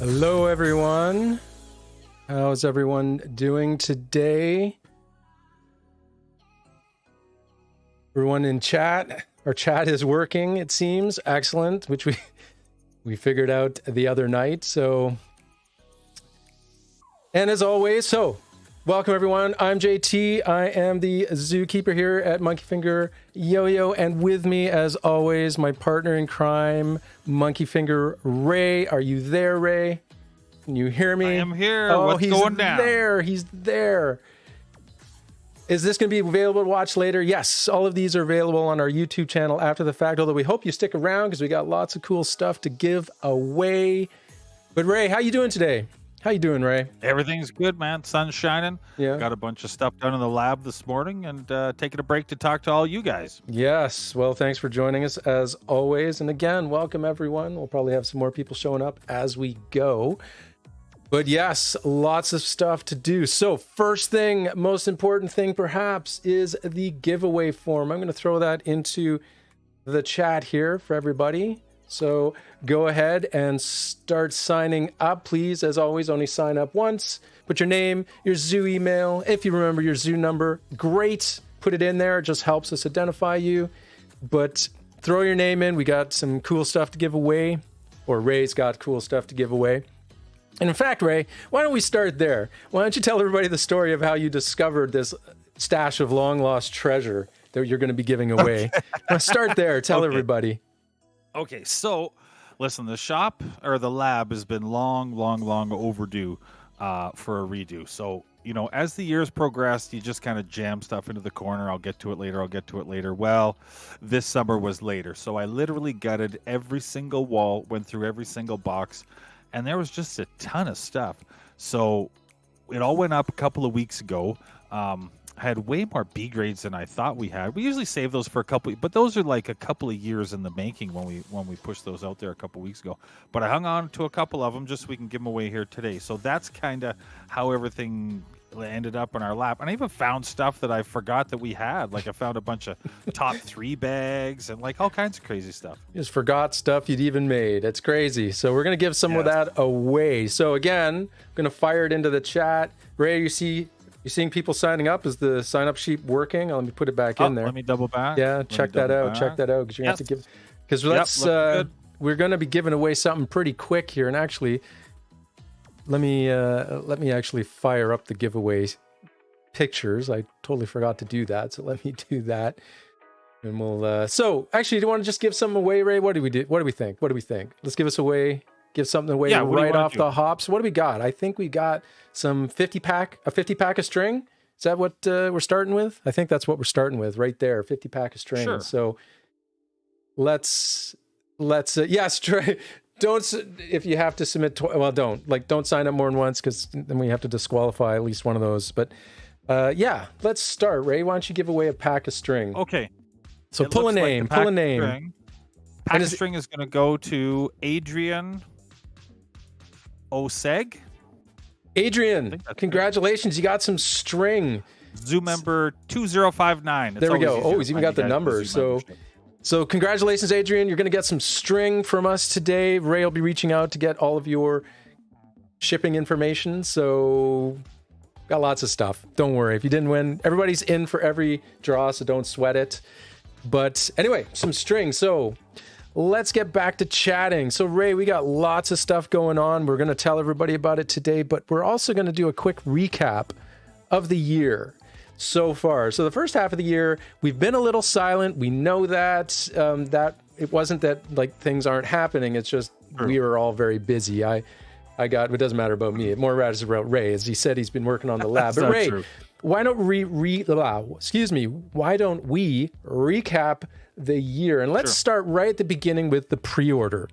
Hello, everyone. How's everyone doing today? Everyone in chat. Our chat is working, it seems. Excellent, which we figured out the other night. So, and as always, welcome everyone. I'm JT. I am the zookeeper here at MonkeyfingeR Yo-yo, and with me, as always, my partner in crime, MonkeyfingeR Ray. Are you there, Ray? Can you hear me? I am here. Oh, What's going down? He's there. Is this going to be available to watch later? Yes, all of these are available on our YouTube channel after the fact, although we hope you stick around because we got lots of cool stuff to give away. But Ray, how you doing today? How you doing, Ray? Everything's good, man. Sun's shining. Yeah. Got a bunch of stuff done in the lab this morning and taking a break to talk to all you guys. Yes. Well, thanks for joining us as always. And again, welcome everyone. We'll probably have some more people showing up as we go. But yes, lots of stuff to do. So first thing, most important thing perhaps, is the giveaway form. I'm going to throw that into the chat here for everybody. So go ahead and start signing up, please. As always, only sign up once. Put your name, your zoo email. If you remember your zoo number, great. Put it in there. It just helps us identify you. But throw your name in. We got some cool stuff to give away, or Ray's got cool stuff to give away. And in fact, Ray, why don't we start there? Why don't you tell everybody the story of how you discovered this stash of long-lost treasure that you're going to be giving away? Okay. Start there. Tell everybody. Okay, so listen, the shop or the lab has been long overdue for a redo. So, you know, as the years progressed, you just kind of jam stuff into the corner. I'll get to it later. Well, this summer was later. So I literally gutted every single wall, went through every single box, and there was just a ton of stuff. So it all went up a couple of weeks ago. I had way more B grades than I thought we had. We usually save those for a couple, but those are like a couple of years in the making when we pushed those out there a couple of weeks ago. But I hung on to a couple of them just so we can give them away here today. So that's kind of how everything ended up in our lap. And I even found stuff that I forgot that we had. Like I found a bunch of top 3 bags and like all kinds of crazy stuff. You just forgot stuff you'd even made. It's crazy. So we're going to give some of that away. So again, I'm going to fire it into the chat. Ray, you seeing people signing up? Is the sign up sheet working? Let me put it back in there. Let me double back. Yeah, check that out. Check that out because you have to give. Because we're going to be giving away something pretty quick here. And actually, let me actually fire up the giveaway pictures. I totally forgot to do that, so let me do that. And we'll. So actually, do you want to just give something away, Ray? What do we do? What do we think? Let's give us away. Give something away right off the hops. What do we got? I think we got some 50 pack of string. Is that what we're starting with? I think that's what we're starting with right there. 50 pack of string. Sure. So let's yes, try. Don't, if you have to submit, don't sign up more than once because then we have to disqualify at least one of those. But let's start. Ray, why don't you give away a pack of string? Okay. So pull a name. Pack of string is going to go to Adrian Oseg. Adrian, congratulations. You got some string. Zoo member 2059. There we go. Oh, he's even got the number. So congratulations, Adrian. You're going to get some string from us today. Ray will be reaching out to get all of your shipping information. So got lots of stuff. Don't worry. If you didn't win, everybody's in for every draw, so don't sweat it. But anyway, some string. So let's get back to chatting. So Ray, we got lots of stuff going on. We're going to tell everybody about it today, but we're also going to do a quick recap of the year so far. So the first half of the year, we've been a little silent. We know that it wasn't that like things aren't happening. It's just we were all very busy. I got, it doesn't matter about me. It more matters about Ray. As he said, he's been working on the lab. But Ray, why don't we recap the year? And let's start right at the beginning with the pre-order.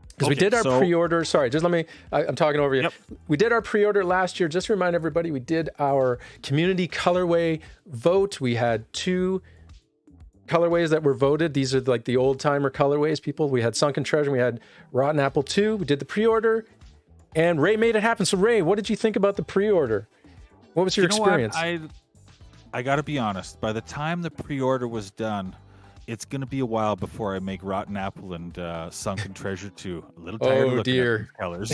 Because we did our pre-order. Sorry, just let me, I'm talking over you. Yep. We did our pre-order last year. Just to remind everybody, we did our community colorway vote. We had 2 colorways that were voted. These are like the old timer colorways, people. We had Sunken Treasure, we had Rotten Apple 2. We did the pre-order and Ray made it happen. So Ray, what did you think about the pre-order? What was your experience? I got to be honest. By the time the pre-order was done, it's going to be a while before I make Rotten Apple and Sunken Treasure 2. A little tired of looking at these colors.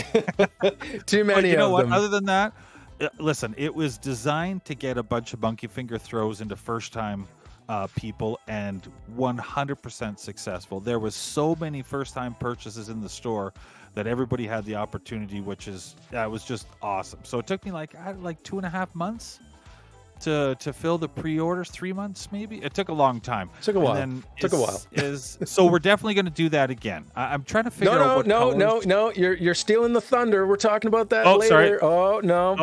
Too many you know of what? them. Other than that, listen, it was designed to get a bunch of MonkeyfingeR throws into first-time people, and 100% successful. There was so many first-time purchases in the store that everybody had the opportunity, which is was just awesome. So it took me like 2.5 months to fill the pre-orders. 3 months maybe. It took a long time. Took a while. So we're definitely going to do that again. I'm trying to figure out. No. You're stealing the thunder. We're talking about that later. Sorry. Oh no,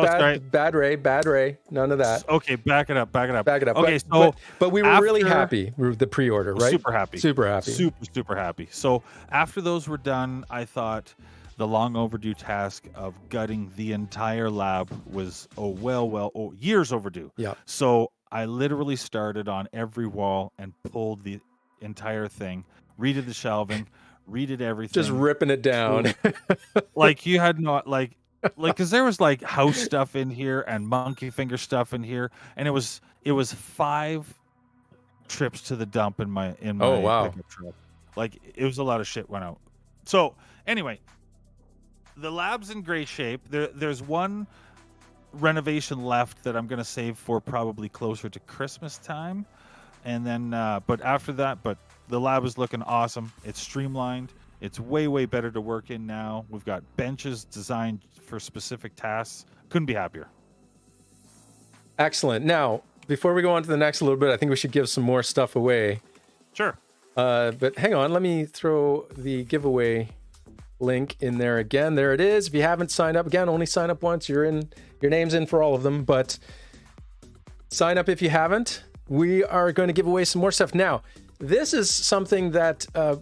bad Ray. None of that. Okay, back it up. Okay, but we were really happy with the pre-order, right? Super happy. Super happy. So after those were done, I thought the long overdue task of gutting the entire lab was years overdue. Yeah. So I literally started on every wall and pulled the entire thing, redid the shelving, redid everything. Just ripping it down. Like you had not because there was like house stuff in here and MonkeyfingeR stuff in here, and it was 5 trips to the dump in my pickup truck. Like it was a lot of shit went out. So anyway, the lab's in great shape. There's one renovation left that I'm going to save for probably closer to Christmas time. And then, but after that, the lab is looking awesome. It's streamlined. It's way better to work in now. We've got benches designed for specific tasks. Couldn't be happier. Excellent. Now, before we go on to the next a little bit, I think we should give some more stuff away. Sure. But hang on, let me throw the giveaway link in there again. There it is. If you haven't signed up, again, only sign up once. Your name's in for all of them, but sign up if you haven't. We are going to give away some more stuff. Now, this is something that a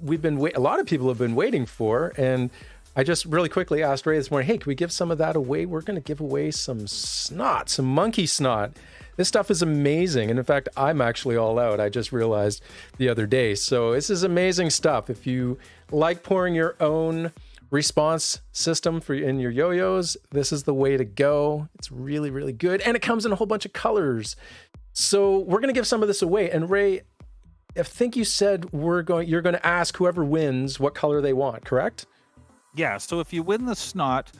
lot of people have been waiting for, and I just really quickly asked Ray this morning, hey, can we give some of that away? We're going to give away some snot, some monkey snot. This stuff is amazing. And in fact, I'm actually all out. I just realized the other day. So this is amazing stuff. If you like pouring your own response system in your yo-yos, this is the way to go. It's really good, and it comes in a whole bunch of colors. So we're going to give some of this away. And Ray, I think you said you're going to ask whoever wins what color they want, correct? Yeah. So if you win the snot,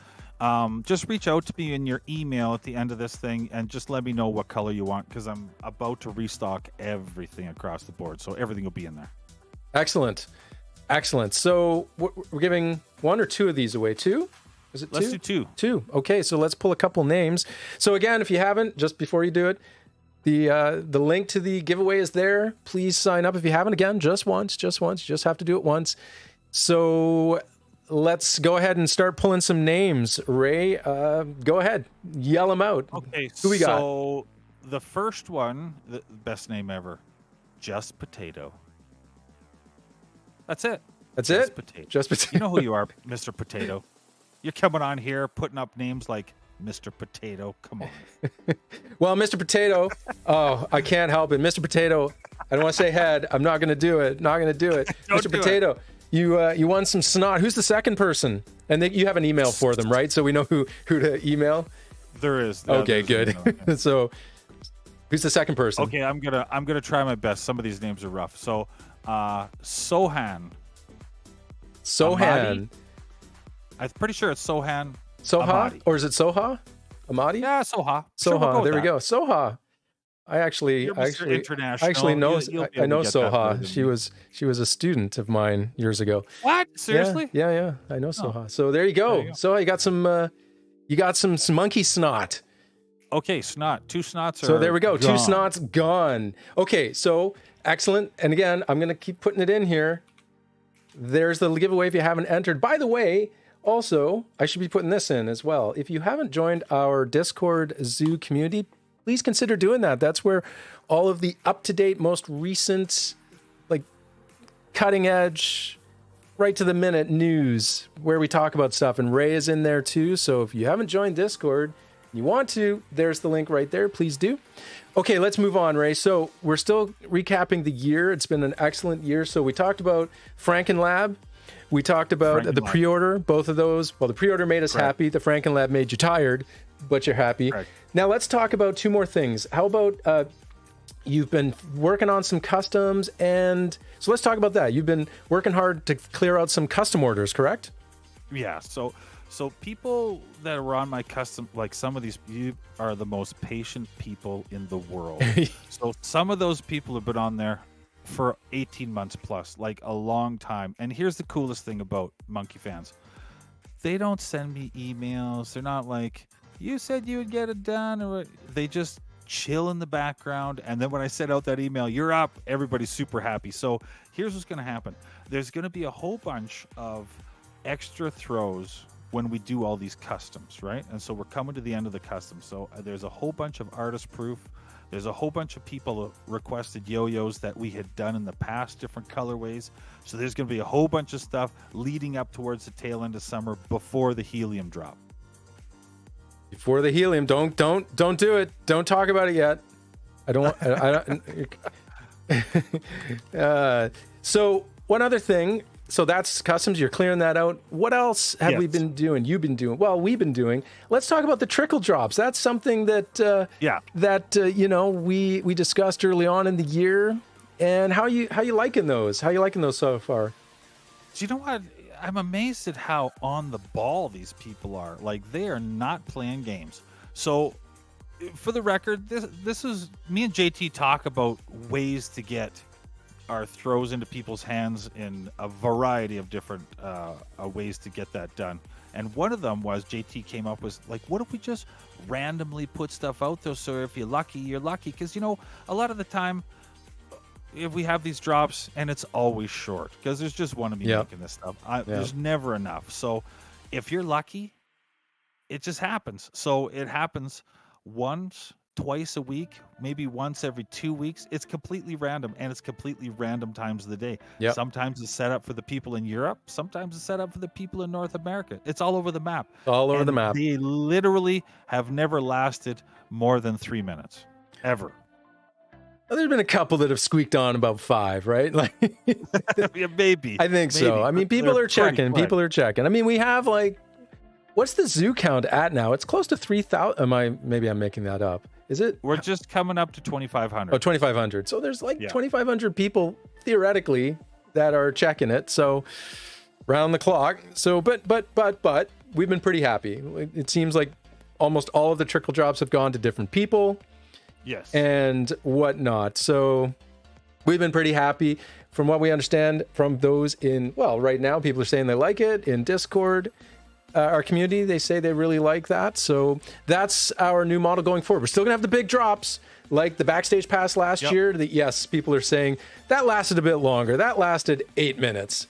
just reach out to me in your email at the end of this thing and just let me know what color you want, because I'm about to restock everything across the board. So everything will be in there. Excellent. So we're giving 1 or 2 of these away. 2? Is it 2? Let's do 2. 2. Okay, so let's pull a couple names. So again, if you haven't, just before you do it, the link to the giveaway is there. Please sign up if you haven't. Again, just once. You just have to do it once. So let's go ahead and start pulling some names. Ray, go ahead. Yell them out. Okay, who we got? So the first one, the best name ever, Just Potato. That's it. Just Potato. You know who you are, Mr. Potato. You're coming on here putting up names like Mr. Potato. Come on. Well, Mr. Potato, I can't help it. Mr. Potato, I don't want to say head. I'm not going to do it. Mr. Potato, you won some snot. Who's the second person? And you have an email for them, right? So we know who to email. There is. Okay, good. Yeah. So who's the second person? Okay, I'm gonna try my best. Some of these names are rough. So Sohan. Amadi. I'm pretty sure it's Sohan. Soha? Amadi. Or is it Soha? Amadi? Yeah, Soha. Soha. Sure, there we go. Soha. I actually know Soha. She was a student of mine years ago. What? Seriously? Yeah. I know Soha. So there you go. Soha, you got some monkey snot. Okay, snot. 2 snots. So there we go. Gone. 2 snots gone. Okay, so excellent. And again, I'm going to keep putting it in here. There's the giveaway if you haven't entered. By the way, also, I should be putting this in as well. If you haven't joined our Discord Zoo community, please consider doing that. That's where all of the up-to-date, most recent, like cutting edge, right to the minute news where we talk about stuff. And Ray is in there too. So if you haven't joined Discord, you want to, there's the link right there. Please do. Okay, let's move on, Ray. So we're still recapping the year. It's been an excellent year. So we talked about FrankenLab. We talked about the pre-order, both of those. Well, the pre-order made us happy. The FrankenLab made you tired, but you're happy. Now let's talk about 2 more things. How about you've been working on some customs, and so let's talk about that. You've been working hard to clear out some custom orders, correct? Yeah. So people that were on my custom, like some of these, you are the most patient people in the world. So some of those people have been on there for 18 months plus, like a long time. And here's the coolest thing about Monkey fans. They don't send me emails. They're not like, you said you would get it done, or they just chill in the background. And then when I send out that email, you're up, everybody's super happy. So here's what's going to happen. There's going to be a whole bunch of extra throws when we do all these customs, right? And so we're coming to the end of the custom. So there's a whole bunch of artist proof. There's a whole bunch of people requested yo-yos that we had done in the past, different colorways. So there's going to be a whole bunch of stuff leading up towards the tail end of summer before the helium drop. Before the helium, don't do it. Don't talk about it yet. I don't. So one other thing. So that's customs. You're clearing that out. What else have we been doing? You've been doing. Well, we've been doing. Let's talk about the trickle drops. That's something that we discussed early on in the year. And how you liking those? How you liking those so far? Do you know what? I'm amazed at how on the ball these people are. Like, they are not playing games. So, for the record, this is me and JT talk about ways to get our throws into people's hands in a variety of different ways to get that done. And one of them was JT came up with, like, what if we just randomly put stuff out there? So if you're lucky, you're lucky. Because, a lot of the time, if we have these drops, and it's always short, because there's just one of me making this stuff. There's never enough. So if you're lucky, it just happens. So it happens once, twice a week, maybe once every 2 weeks. It's completely random, and it's completely random times of the day. Yep. Sometimes it's set up for the people in Europe. Sometimes it's set up for the people in North America. It's all over the map. All over the map. They literally have never lasted more than 3 minutes, ever. Well, there's been a couple that have squeaked on about 5, right? Like, yeah, maybe. I think so. I mean, people are checking. People are checking. I mean, we have what's the zoo count at now? It's close to 3,000. Maybe I'm making that up. Is it? We're just coming up to 2,500. Oh, 2,500. So there's 2,500 people theoretically that are checking it. So round the clock. So, but we've been pretty happy. It seems like almost all of the trickle drops have gone to different people. Yes. And whatnot. So we've been pretty happy. From what we understand from those right now, people are saying they like it. In Discord, our community, they say they really like that. So that's our new model going forward. We're still going to have the big drops like the backstage pass last year. Yes, people are saying that lasted a bit longer. That lasted 8 minutes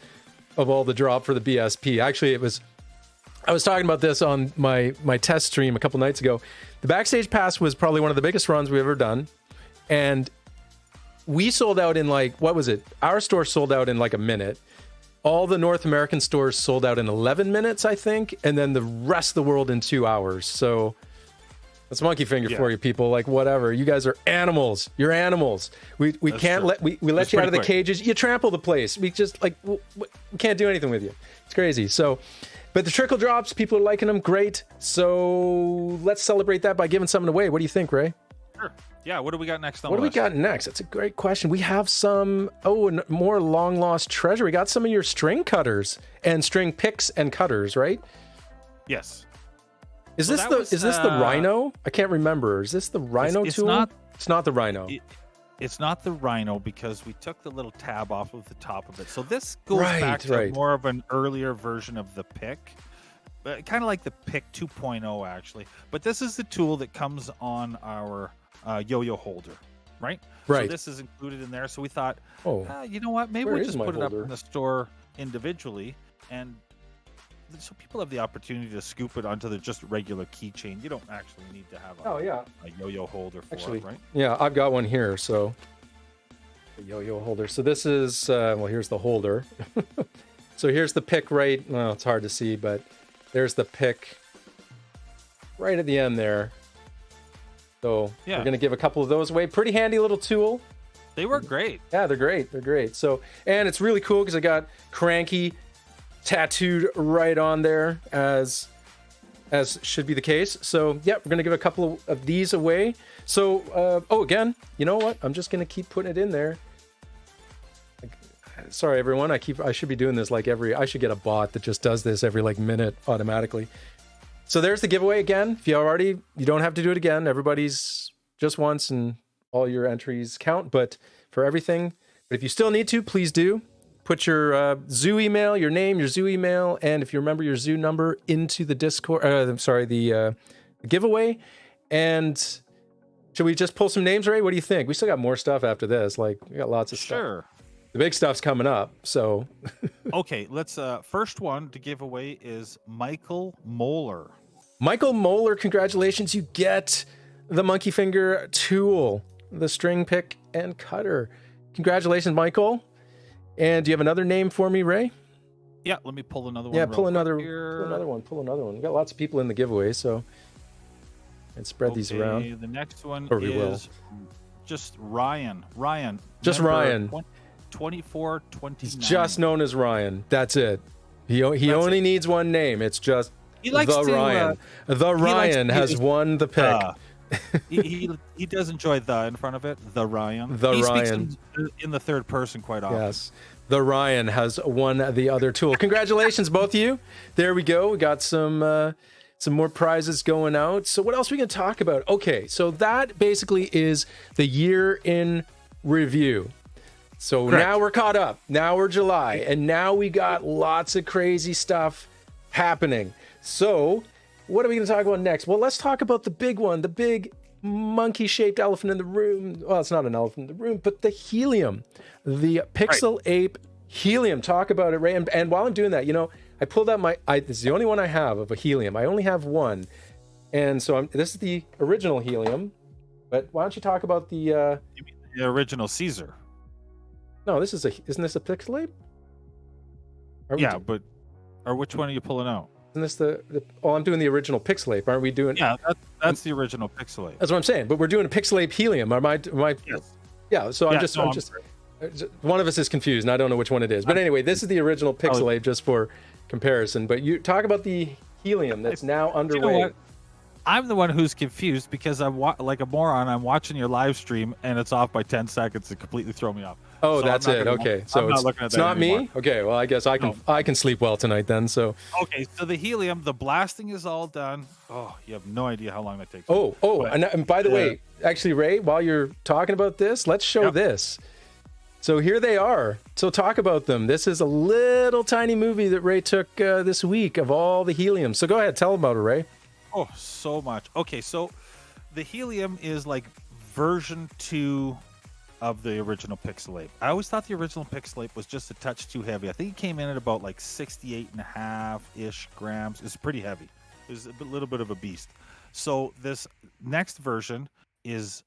of all the drop for the BSP. Actually, I was talking about this on my test stream a couple nights ago. The backstage pass was probably one of the biggest runs we've ever done. And we sold out in what was it? Our store sold out in a minute. All the North American stores sold out in 11 minutes, I think. And then the rest of the world in 2 hours. So that's MonkeyfingeR for you people. Whatever. You guys are animals. You're animals. We can't let you out of the cages. You trample the place. We just we can't do anything with you. It's crazy. So, but the trickle drops, people are liking them. Great. So let's celebrate that by giving something away. What do you think, Ray? Sure. Yeah, what do we got next on the list? What do we got next? That's a great question. We have some, more long lost treasure. We got some of your string cutters and string picks and cutters, right? Yes. Is this the Rhino? I can't remember. Is this the Rhino tool? It's not the Rhino. It's not the Rhino because we took the little tab off of the top of it. So this goes back to more of an earlier version of the pick. Kind of like the pick 2.0, actually. But this is the tool that comes on our Yoyo Holder, right? Right. So this is included in there. So we thought, you know what? Maybe we'll just put it up in the store individually. And so people have the opportunity to scoop it onto the just regular keychain. You don't actually need to have a Yoyo holder for it, right? Yeah, I've got one here. So the Yoyo holder. So this is, here's the holder. So here's the pick it's hard to see, but there's the pick right at the end there. So we're going to give a couple of those away. Pretty handy little tool. They work great. Yeah, they're great. They're great. So, and it's really cool because I got Cranky tattooed right on there as as should be the case. So, yeah, we're going to give a couple of these away. So, again, you know what? I'm just going to keep putting it in there. Sorry, everyone. I should be doing this like I should get a bot that just does this every like minute automatically. So there's the giveaway again. If you don't have to do it again. Everybody's just once and all your entries count, but for everything. But if you still need to, please do. Put your zoo email, your name, your zoo email, and if you remember your zoo number into the Discord, the giveaway. And should we just pull some names, Ray? What do you think? We still got more stuff after this. Like, we got lots of stuff. Sure. The big stuff's coming up, so. Okay, let's, first one to give away is Michael Moeller. Michael Moeller, congratulations. You get the MonkeyfingeR tool, the string pick and cutter. Congratulations, Michael. And do you have another name for me, Ray? Yeah, let me pull another one. Yeah, pull another one. We got lots of people in the giveaway, so and spread these around. The next one is just Ryan. Just Ryan. 2429. He's just known as Ryan. That's it. He only needs one name. It's just Ryan. Ryan has won the pick. He does enjoy the in front of it. The Ryan. He Ryan. Speaks in the third person quite often. Yes. The Ryan has won the other tool. Congratulations, both of you. There we go. We got some more prizes going out. So what else are we going to talk about? Okay, so that basically is the year in review. So Correct. Now we're caught up. Now we're July. And now we got lots of crazy stuff happening. So what are we going to talk about next? Well, let's talk about the big one, the big monkey-shaped elephant in the room. Well, it's not an elephant in the room, but the helium, the Pixel Ape helium. Talk about it, Ray. And while I'm doing that, I pulled out this is the only one I have of a helium. I only have one. And so this is the original helium. But why don't you talk about You mean the original Caesar? No, isn't this a Pixel Ape? Or which one are you pulling out? Isn't this I'm doing the original Pixel Ape. Aren't we doing? Yeah, that's the original Pixel Ape. That's what I'm saying. But we're doing a Pixel Ape helium. Am I? Yes. Yeah. So I'm just one of us is confused, and I don't know which one it is. But anyway, this is the original Pixel Ape, just for comparison. But you talk about the helium that's now underway. You know what? I'm the one who's confused because like a moron. I'm watching your live stream and it's off by 10 seconds to completely throw me off. Oh, so that's it. Okay, so it's not me. Okay, well, I guess I can sleep well tonight then. So okay, so the helium, the blasting is all done. Oh, you have no idea how long that takes. And by the way, actually, Ray, while you're talking about this, let's show this. So here they are. So talk about them. This is a little tiny movie that Ray took this week of all the helium. So go ahead, tell about it, Ray. Oh, so much. Okay, so the helium is like version 2 of the original Pixel Ape. I always thought the original Pixel Ape was just a touch too heavy. I think it came in at about like 68.5-ish grams. It's pretty heavy. It's a little bit of a beast. So this next version is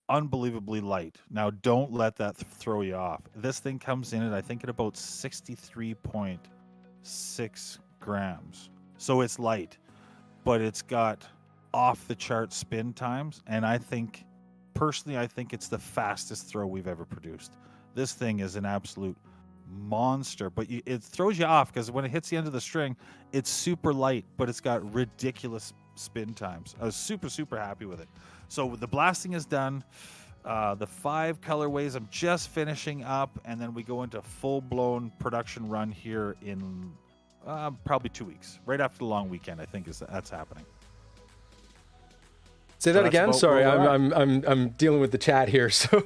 unbelievably light. Now, don't let that throw you off. This thing comes in I think at about 63.6 grams. So it's light, but it's got off the chart spin times, and personally, I think it's the fastest throw we've ever produced. This thing is an absolute monster, but it throws you off because when it hits the end of the string, it's super light, but it's got ridiculous spin times. I was super, super happy with it. So the blasting is done. The 5 colorways I'm just finishing up, and then we go into full-blown production run here in probably 2 weeks, right after the long weekend. I think that's happening. Say that again. Sorry, I'm dealing with the chat here. So,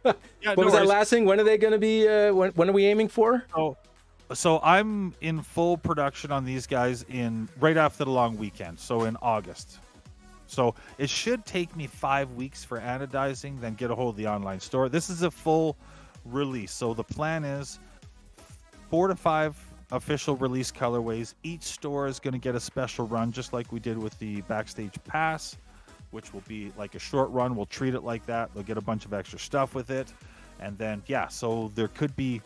what was that last thing? When are they going to be? When are we aiming for? So I'm in full production on these guys right after the long weekend. So in August. So it should take me 5 weeks for anodizing, then get a hold of the online store. This is a full release. So the plan is 4 to 5 official release colorways. Each store is going to get a special run, just like we did with the Backstage Pass, which will be like a short run. We'll treat it like that. They'll get a bunch of extra stuff with it. And then, so there could be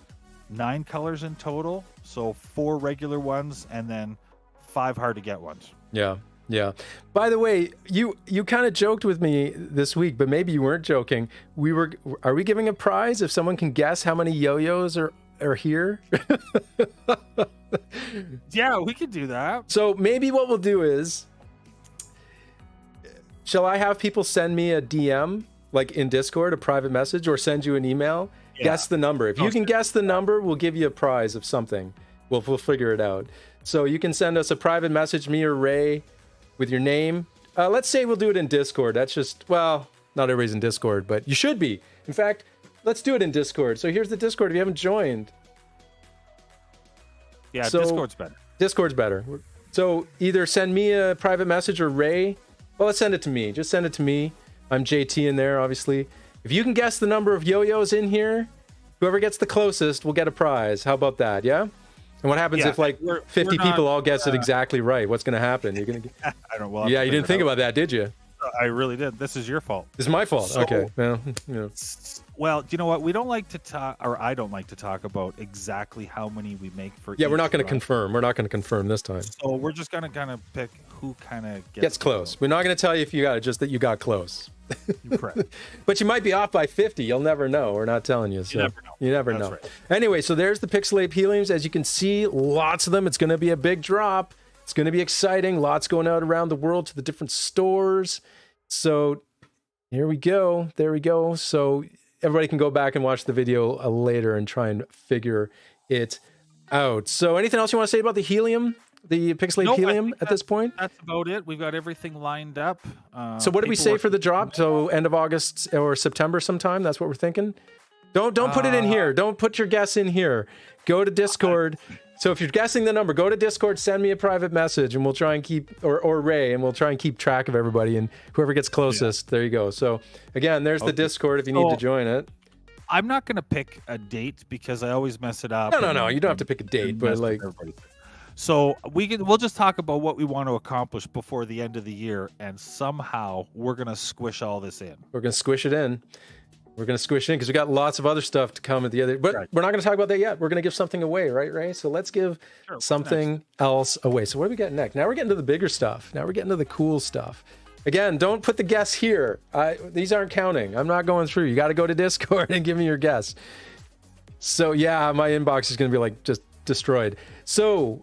9 colors in total. So 4 regular ones and then 5 hard to get ones. Yeah. By the way, you kind of joked with me this week, but maybe you weren't joking. Are we giving a prize if someone can guess how many yo-yos are here? Yeah, we could do that. So maybe what we'll do is, shall I have people send me a DM, like in Discord, a private message, or send you an email? Yeah. Guess the number. If you can guess the number, we'll give you a prize of something. We'll figure it out. So you can send us a private message, me or Ray, with your name. Let's say we'll do it in Discord. That's just, well, not everybody's in Discord, but you should be. In fact, let's do it in Discord. So here's the Discord if you haven't joined. Yeah, so, Discord's better. Discord's better. So either send me a private message or Ray. Well, let's send it to me. Just send it to me. I'm JT in there, obviously. If you can guess the number of yo-yos in here, whoever gets the closest will get a prize. How about that? Yeah? And what happens if like 50 people all guess it exactly right? What's going to happen? You're going to I don't know. Yeah, you didn't think about that, did you? I really did. This is your fault. This is my fault. So, okay. Well, you know what? We don't like to talk, or I don't like to talk about exactly how many we make for. Yeah, we're not going to confirm. We're not going to confirm this time. So we're just going to kind of pick who kind of gets close. We're not going to tell you if you got it, just that you got close. Correct. But you might be off by 50. You'll never know. We're not telling you. So you never know. You never know. Right. Anyway, so there's the Pixelate heliums. As you can see, lots of them. It's going to be a big drop. It's going to be exciting. Lots going out around the world to the different stores. So here we go. There we go. So everybody can go back and watch the video later and try and figure it out. So anything else you want to say about the helium? The Pixelate helium at this point? That's about it. We've got everything lined up. So what did we say for the drop? So end of August or September sometime? That's what we're thinking? Don't put it in here. Don't put your guess in here. Go to Discord. So if you're guessing the number, go to Discord, send me a private message, and we'll try and keep, or Ray, and we'll try and keep track of everybody, and whoever gets closest, there you go. So again, there's the Discord if you need to join it. I'm not going to pick a date because I always mess it up. No. You don't have to pick a date, but like... So we'll just talk about what we want to accomplish before the end of the year, and somehow we're going to squish all this in. We're going to squish it in. We're going to squish it in because we got lots of other stuff to come at the other. But we're not going to talk about that yet. We're going to give something away, right, Ray? So let's give something else away. So what do we got next? Now we're getting to the bigger stuff. Now we're getting to the cool stuff. Again, don't put the guess here. These aren't counting. I'm not going through. You got to go to Discord and give me your guess. So yeah, my inbox is going to be like just destroyed. So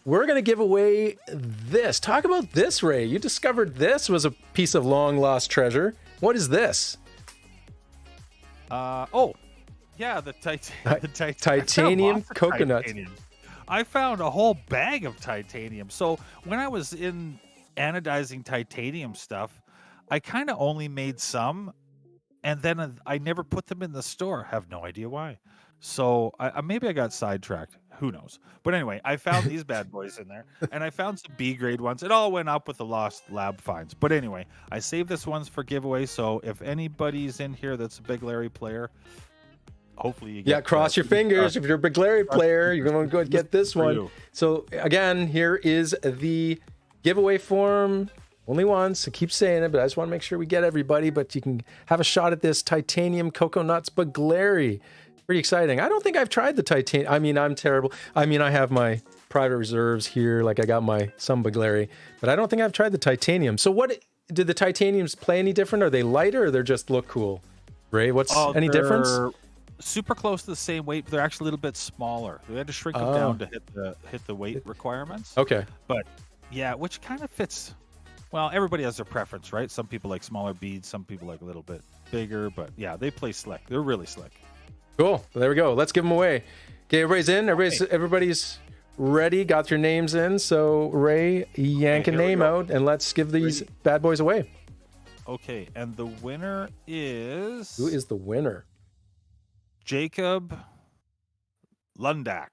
we're going to give away this. Talk about this, Ray. You discovered this was a piece of long lost treasure. What is this? The titanium coconuts. I found a whole bag of titanium. So when I was in anodizing titanium stuff, I kind of only made some, and then I never put them in the store. Have no idea why. So maybe I got sidetracked. Who knows? But anyway, I found these bad boys in there, and I found some B grade ones. It all went up with the lost lab finds. But anyway, I saved this ones for giveaway. So if anybody's in here that's a Big Larry player, hopefully you get cross your fingers. If you're a Big Larry player, you're going to go get this one. So again, here is the giveaway form. Only once, so keep saying it, but I just want to make sure we get everybody. But you can have a shot at this titanium cocoa nuts Big Larry. Pretty exciting. I don't think I've tried the titanium. I mean, I'm terrible. I mean, I have my private reserves here. Like I got some Big Larry, but I don't think I've tried the titanium. So what did the titaniums play any different? Are they lighter or they just look cool? Ray, what's any difference? Super close to the same weight, but they're actually a little bit smaller. We had to shrink them down to hit the weight requirements. Okay. But yeah, which kind of fits. Well, everybody has their preference, right? Some people like smaller beads, some people like a little bit bigger, but yeah, they play slick. They're really slick. Cool. Well, there we go. Let's give them away. Okay, everybody's in. Everybody's ready. Got your names in. So Ray, yank a name out, and let's give these bad boys away. Okay, and the winner is... Who is the winner? Jacob Lundak.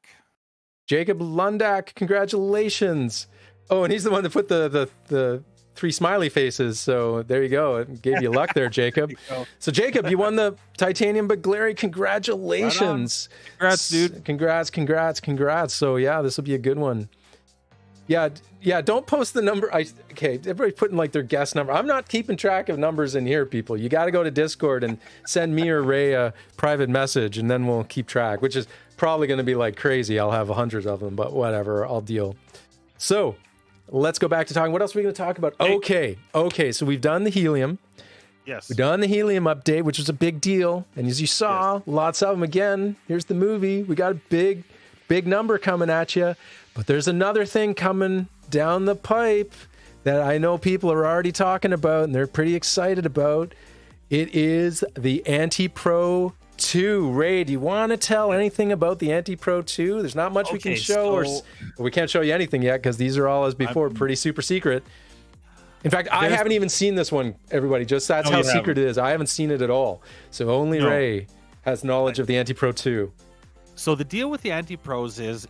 Jacob Lundak, congratulations. Oh, and he's the one that put the 3 smiley faces. So there you go. It gave you luck there, Jacob. So Jacob, you won the titanium Big Larry. Congratulations. Right congrats, dude. Congrats. So yeah, this will be a good one. Yeah. Don't post the number. Everybody's putting like their guess number. I'm not keeping track of numbers in here, people. You got to go to Discord and send me or Ray a private message, and then we'll keep track, which is probably going to be like crazy. I'll have hundreds of them, but whatever. I'll deal. So let's go back to talking. What else are we going to talk about? Okay. So we've done the helium. Yes. We've done the helium update, which was a big deal. And as you saw, lots of them again. Here's the movie. We got a big big number coming at you. But there's another thing coming down the pipe that I know people are already talking about and they're pretty excited about. It is the Anti-Pro 2. Ray, do you want to tell anything about the Anti-Pro 2? There's not much we can show, or we can't show you anything yet because these are all, as before, pretty super secret. In fact, I haven't even seen this one, everybody. Just that's how secret it is. I haven't seen it at all. So only Ray has knowledge of the Anti-Pro 2. So the deal with the Anti-Pros is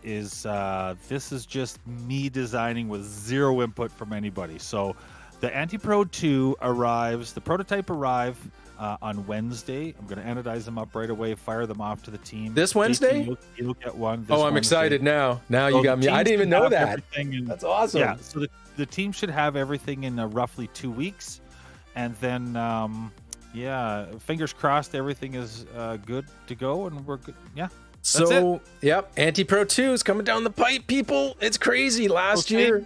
this is just me designing with zero input from anybody. So the Anti-Pro 2 arrives, the prototype arrive on Wednesday. I'm going to anodize them up right away, fire them off to the team. This Wednesday? You'll get one. Oh, I'm excited now. Now you got me. I didn't even know that. That's awesome. Yeah, so the team should have everything in roughly 2 weeks. And then, fingers crossed everything is good to go and we're good. Yeah. So, yep, Anti-Pro 2 is coming down the pipe, people. It's crazy. Last year,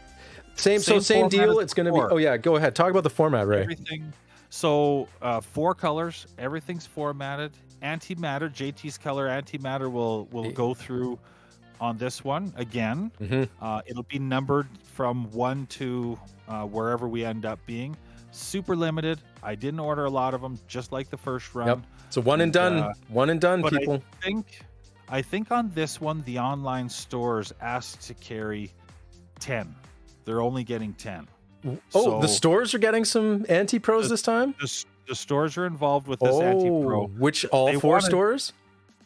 same deal. It's going to be. Oh yeah, go ahead. Talk about the format, Ray. Everything. So 4 colors. Everything's formatted. Antimatter, JT's color antimatter will go through on this one again. It'll be numbered from 1 to wherever we end up being. Super limited. I didn't order a lot of them, just like the first run. Yep. So one and done. One and done, people. I think on this one, the online stores asked to carry 10. They're only getting 10. Oh, the stores are getting some Anti-Pros this time? The stores are involved with this Anti-Pro. Which, all 4 stores?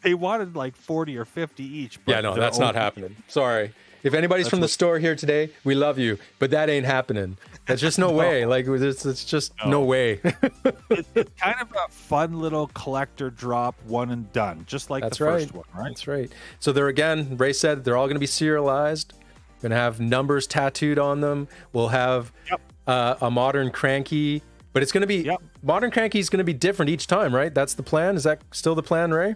They wanted like 40 or 50 each. But yeah, no, that's not happening. Sorry. If anybody's from the store here today, we love you, but that ain't happening. That's just no way. Like, it's just no way. It's kind of a fun little collector drop, one and done, just like the first one, right? That's right. So they're, again, Ray said, they're all going to be serialized. Going to have numbers tattooed on them. We'll have a modern cranky, but it's going to be, modern cranky is going to be different each time, right? That's the plan. Is that still the plan, Ray?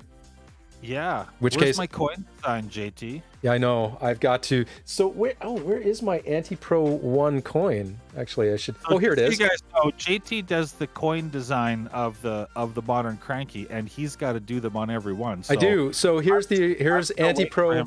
Yeah. Where's my coin sign, JT? Yeah, I know. I've got to. So where is my Anti-Pro 1 coin? Actually, I should. Oh, here it is. You guys know JT does the coin design of the modern cranky, and he's got to do them on every one. So I do. So here's Anti-Pro.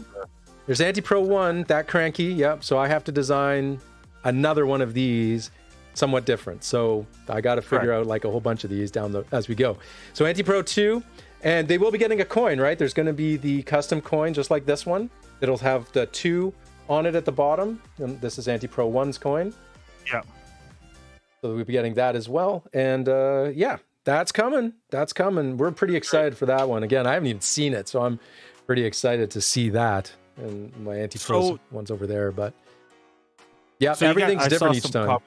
There's Anti-Pro 1, that cranky. Yep. So I have to design another one of these, somewhat different. So I got to figure out like a whole bunch of these as we go. So Anti-Pro 2. And they will be getting a coin, right? There's going to be the custom coin, just like this one. It'll have the 2 on it at the bottom. And this is Anti-Pro 1's coin. Yeah. So we'll be getting that as well. And that's coming. That's coming. We're pretty excited for that one. Again, I haven't even seen it, so I'm pretty excited to see that. And my Anti-Pro one's over there. But yeah, so everything's different each time.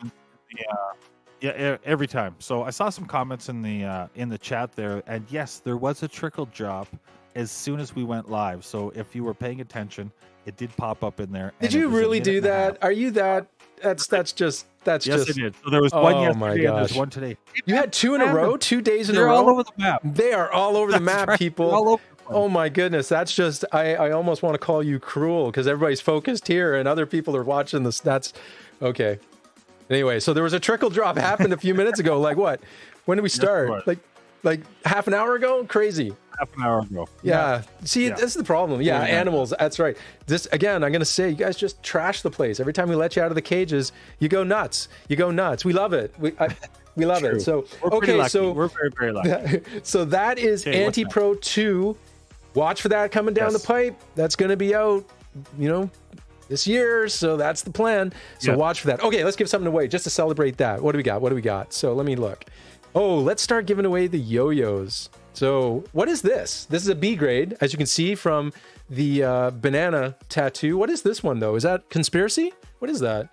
Yeah, every time. So I saw some comments in the chat there, and yes, there was a trickle drop as soon as we went live. So if you were paying attention, it did pop up in there. Did you really do that? Are you that? That's just. Yes, I did. So there was one yesterday and there's one today. You had 2 in a row, 2 days in a row. They're all over the map. They are all over the map, right. people. All over. Oh my goodness, that's just. I almost want to call you cruel because everybody's focused here and other people are watching this. That's okay. Anyway, so there was a trickle drop happened a few minutes ago. Like what? When did we start? Like half an hour ago? Crazy. Half an hour ago. Yeah. See, this is the problem. Yeah, animals. That's right. This again, I'm going to say, you guys just trash the place. Every time we let you out of the cages, you go nuts. You go nuts. We love it. We love it. So we're very, very lucky. So that is Anti-Pro 2. Watch for that coming down the pipe. That's going to be out, this year, so that's the plan. So watch for that. Okay, let's give something away just to celebrate that. What do we got? So let me look. Oh, let's start giving away the yo-yos. So what is this? This is a B grade, as you can see from the banana tattoo. What is this one, though? Is that conspiracy? What is that?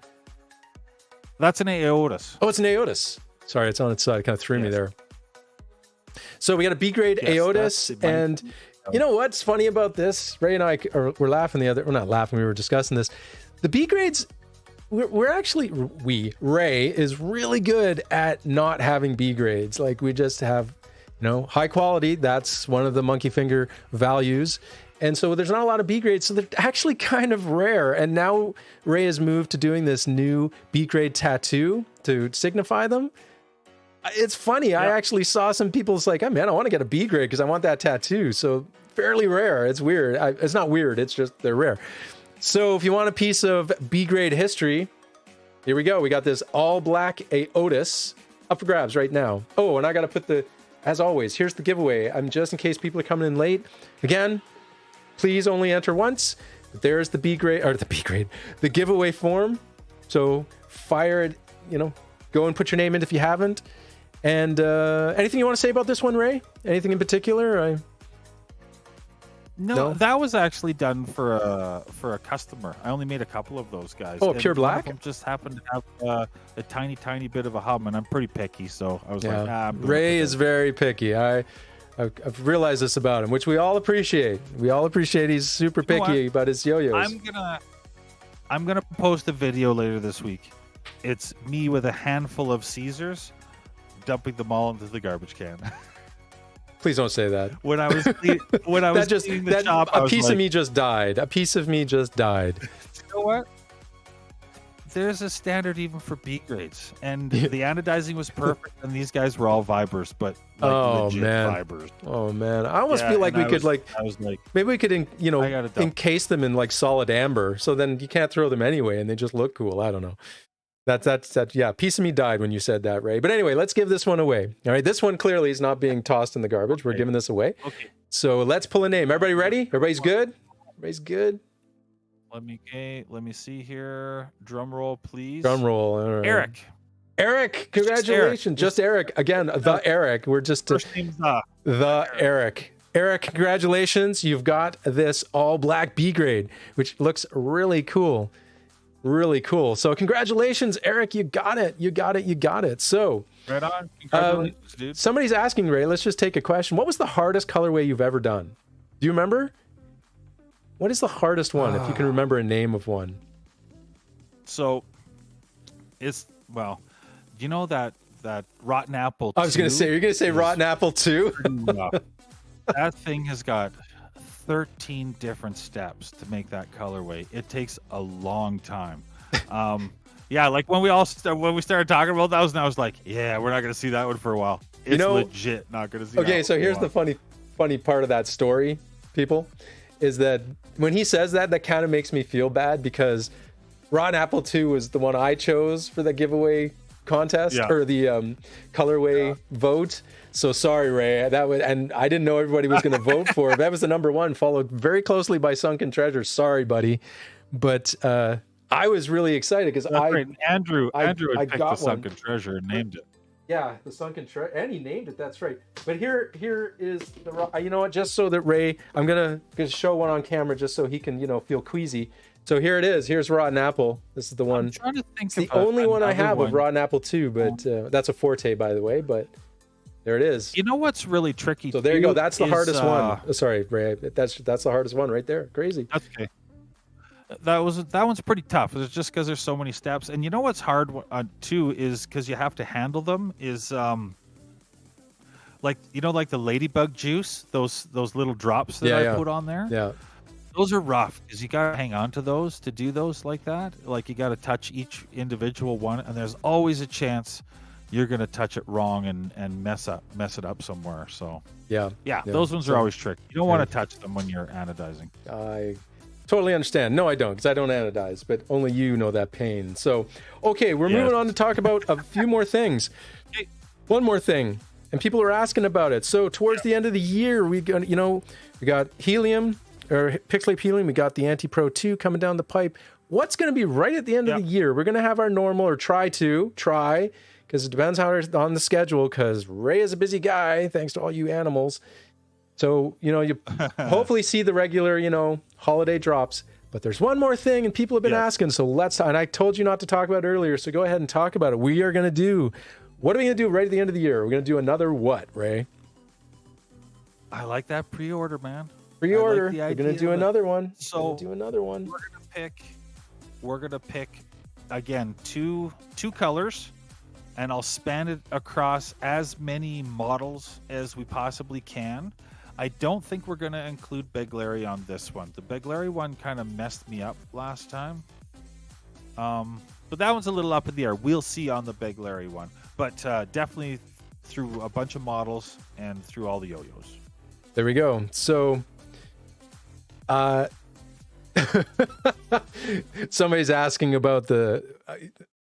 That's an Aotus. Oh, it's an Aotus. Sorry, it's on its side. It kind of threw me there. So we got a B grade Aotus, and you know what's funny about this? Ray and I were laughing we're not laughing, we were discussing this. The B grades, Ray is really good at not having B grades. Like we just have, high quality. That's one of the MonkeyfingeR values. And so there's not a lot of B grades. So they're actually kind of rare. And now Ray has moved to doing this new B grade tattoo to signify them. It's funny. I actually saw some people's like, oh man, I want to get a B grade because I want that tattoo. So fairly rare. It's weird. It's not weird. It's just they're rare. So if you want a piece of B grade history, here we go. We got this all black Aotis up for grabs right now. Oh, and I got to put as always, here's the giveaway. I'm just in case people are coming in late. Again, please only enter once. There's the the giveaway form. So fire it, go and put your name in if you haven't. And anything you want to say about this one, Ray? Anything in particular? No, that was actually done for a customer. I only made a couple of those guys. Oh, pure black? One of them just happened to have a tiny bit of a hum, and I'm pretty picky, so I was like, Ray is very picky. I've realized this about him, which we all appreciate. We all appreciate he's super picky about his yo-yos. I'm gonna post a video later this week. It's me with a handful of Caesars, dumping them all into the garbage can. Please don't say that. When I was cleaning the shop, a piece of me just died. A piece of me just died. You know what? There's a standard even for B grades, and the anodizing was perfect, and these guys were all vibers, but legit vibers. Oh man, I almost feel like we could maybe we could encase them in solid amber, so then you can't throw them anyway, and they just look cool. I don't know. Yeah, piece of me died when you said that, Ray. But anyway, let's give this one away. All right, this one clearly is not being tossed in the garbage. We're giving this away. Okay. So let's pull a name. Everybody ready? Everybody's good? Everybody's good? Let me see here. Drum roll, please. Drum roll. All right. Eric, congratulations. Just Eric. Again, the Eric. We're just first name's the Eric. Eric, congratulations. You've got this all black B grade, which looks really cool. Really cool. So congratulations, Eric. You got it. So right on. Congratulations, dude. Somebody's asking, Ray, let's just take a question. What was the hardest colorway you've ever done? Do you remember? What is the hardest one, if you can remember a name of one? So it's that Rotten Apple 2? I was going to say, you're going to say Rotten Apple 2? That thing has got 13 different steps to make that colorway. It takes a long time. Like when we started talking about that, I was like, yeah, we're not going to see that one for a while. It's legit not going to see. Okay, so here's the funny part of that story, people, is that when he says that kind of makes me feel bad, because Rotten Apple 2 was the one I chose for the giveaway contest or the colorway vote. So sorry, Ray. And I didn't know everybody was going to vote for it. That was the number one, followed very closely by Sunken Treasure. Sorry, buddy, but I was really excited because Andrew had picked the Sunken one. Treasure and named it. Yeah, the Sunken Treasure, and he named it. That's right. But here is you know what? Just so that Ray, I'm gonna show one on camera just so he can feel queasy. So here it is. Here's Rotten Apple. This is the one. I'm trying to think. It's the only one I have of Rotten Apple 2, but that's a Forte, by the way. But there it is. You know what's really tricky? So there you go. That's the hardest one. Sorry, Ray. That's the hardest one right there. Crazy. That's okay. That one's pretty tough. It's just because there's so many steps, and you know what's hard too is because you have to handle them. Is like the ladybug juice, those little drops that I put on there. Yeah, those are rough because you gotta hang on to those to do those like that. Like you gotta touch each individual one, and there's always a chance you're gonna touch it wrong and mess it up somewhere. So yeah, those ones are always tricky. You don't want to touch them when you're anodizing. I totally understand. No, I don't, because I don't anodize, but only you know that pain. So, okay, we're moving on to talk about a few more things. One more thing, and people are asking about it. So, towards the end of the year, we got helium, or Pixelape Helium. We got the Anti-Pro 2 coming down the pipe. What's going to be right at the end of the year? We're going to have our normal, or try, because it depends on the schedule, because Ray is a busy guy, thanks to all you animals. So, you hopefully see the regular, holiday drops. But there's one more thing, and people have been asking. So and I told you not to talk about it earlier, so go ahead and talk about it. What are we going to do right at the end of the year? We're going to do another what, Ray? I like that pre-order, man. Pre-order. We're going to do another one. So we're going to pick, again, two colors. And I'll span it across as many models as we possibly can. I don't think we're going to include Big Larry on this one. The Big Larry one kind of messed me up last time. But that one's a little up in the air. We'll see on the Big Larry one. But definitely through a bunch of models and through all the yo-yos. There we go. So Uh, somebody's asking about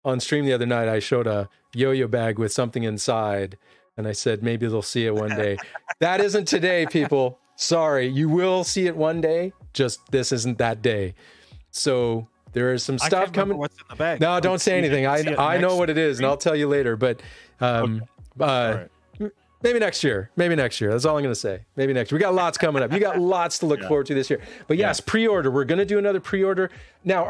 on stream the other night, I showed a yo-yo bag with something inside, and I said maybe they'll see it one day. That isn't today, people. Sorry, you will see it one day. Just this isn't that day. So there is some stuff coming. What's in the bag? No, don't say anything. I know what it is, and I'll tell you later. But Right. maybe next year. Maybe next year. That's all I'm going to say. Maybe next year. We got lots coming up. You got lots to look forward to this year. But yes, pre-order. We're going to do another pre-order. Now,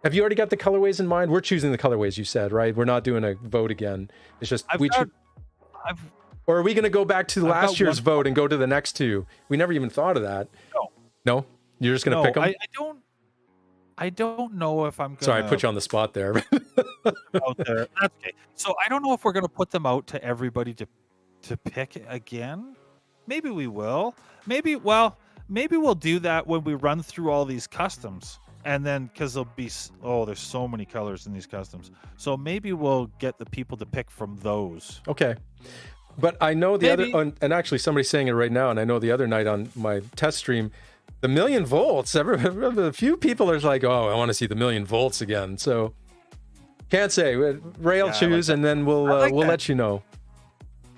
have you already got the colorways in mind? We're choosing the colorways, you said, right? We're not doing a vote again. It's just or are we going to go back to last year's vote and go to the next two? We never even thought of that. No? You're just going to pick them? I don't know if I'm going to... Sorry, I put you on the spot there. out there. That's okay. So I don't know if we're going to put them out to everybody to pick again. Maybe we will. Maybe we'll do that when we run through all these customs. And then, because there's so many colors in these customs. So maybe we'll get the people to pick from those. Okay. But I know and actually somebody's saying it right now, and I know the other night on my test stream, the 1,000,000 volts, a few people are like, oh, I want to see the 1,000,000 volts again. So can't say. Ray will choose, and then we'll let you know.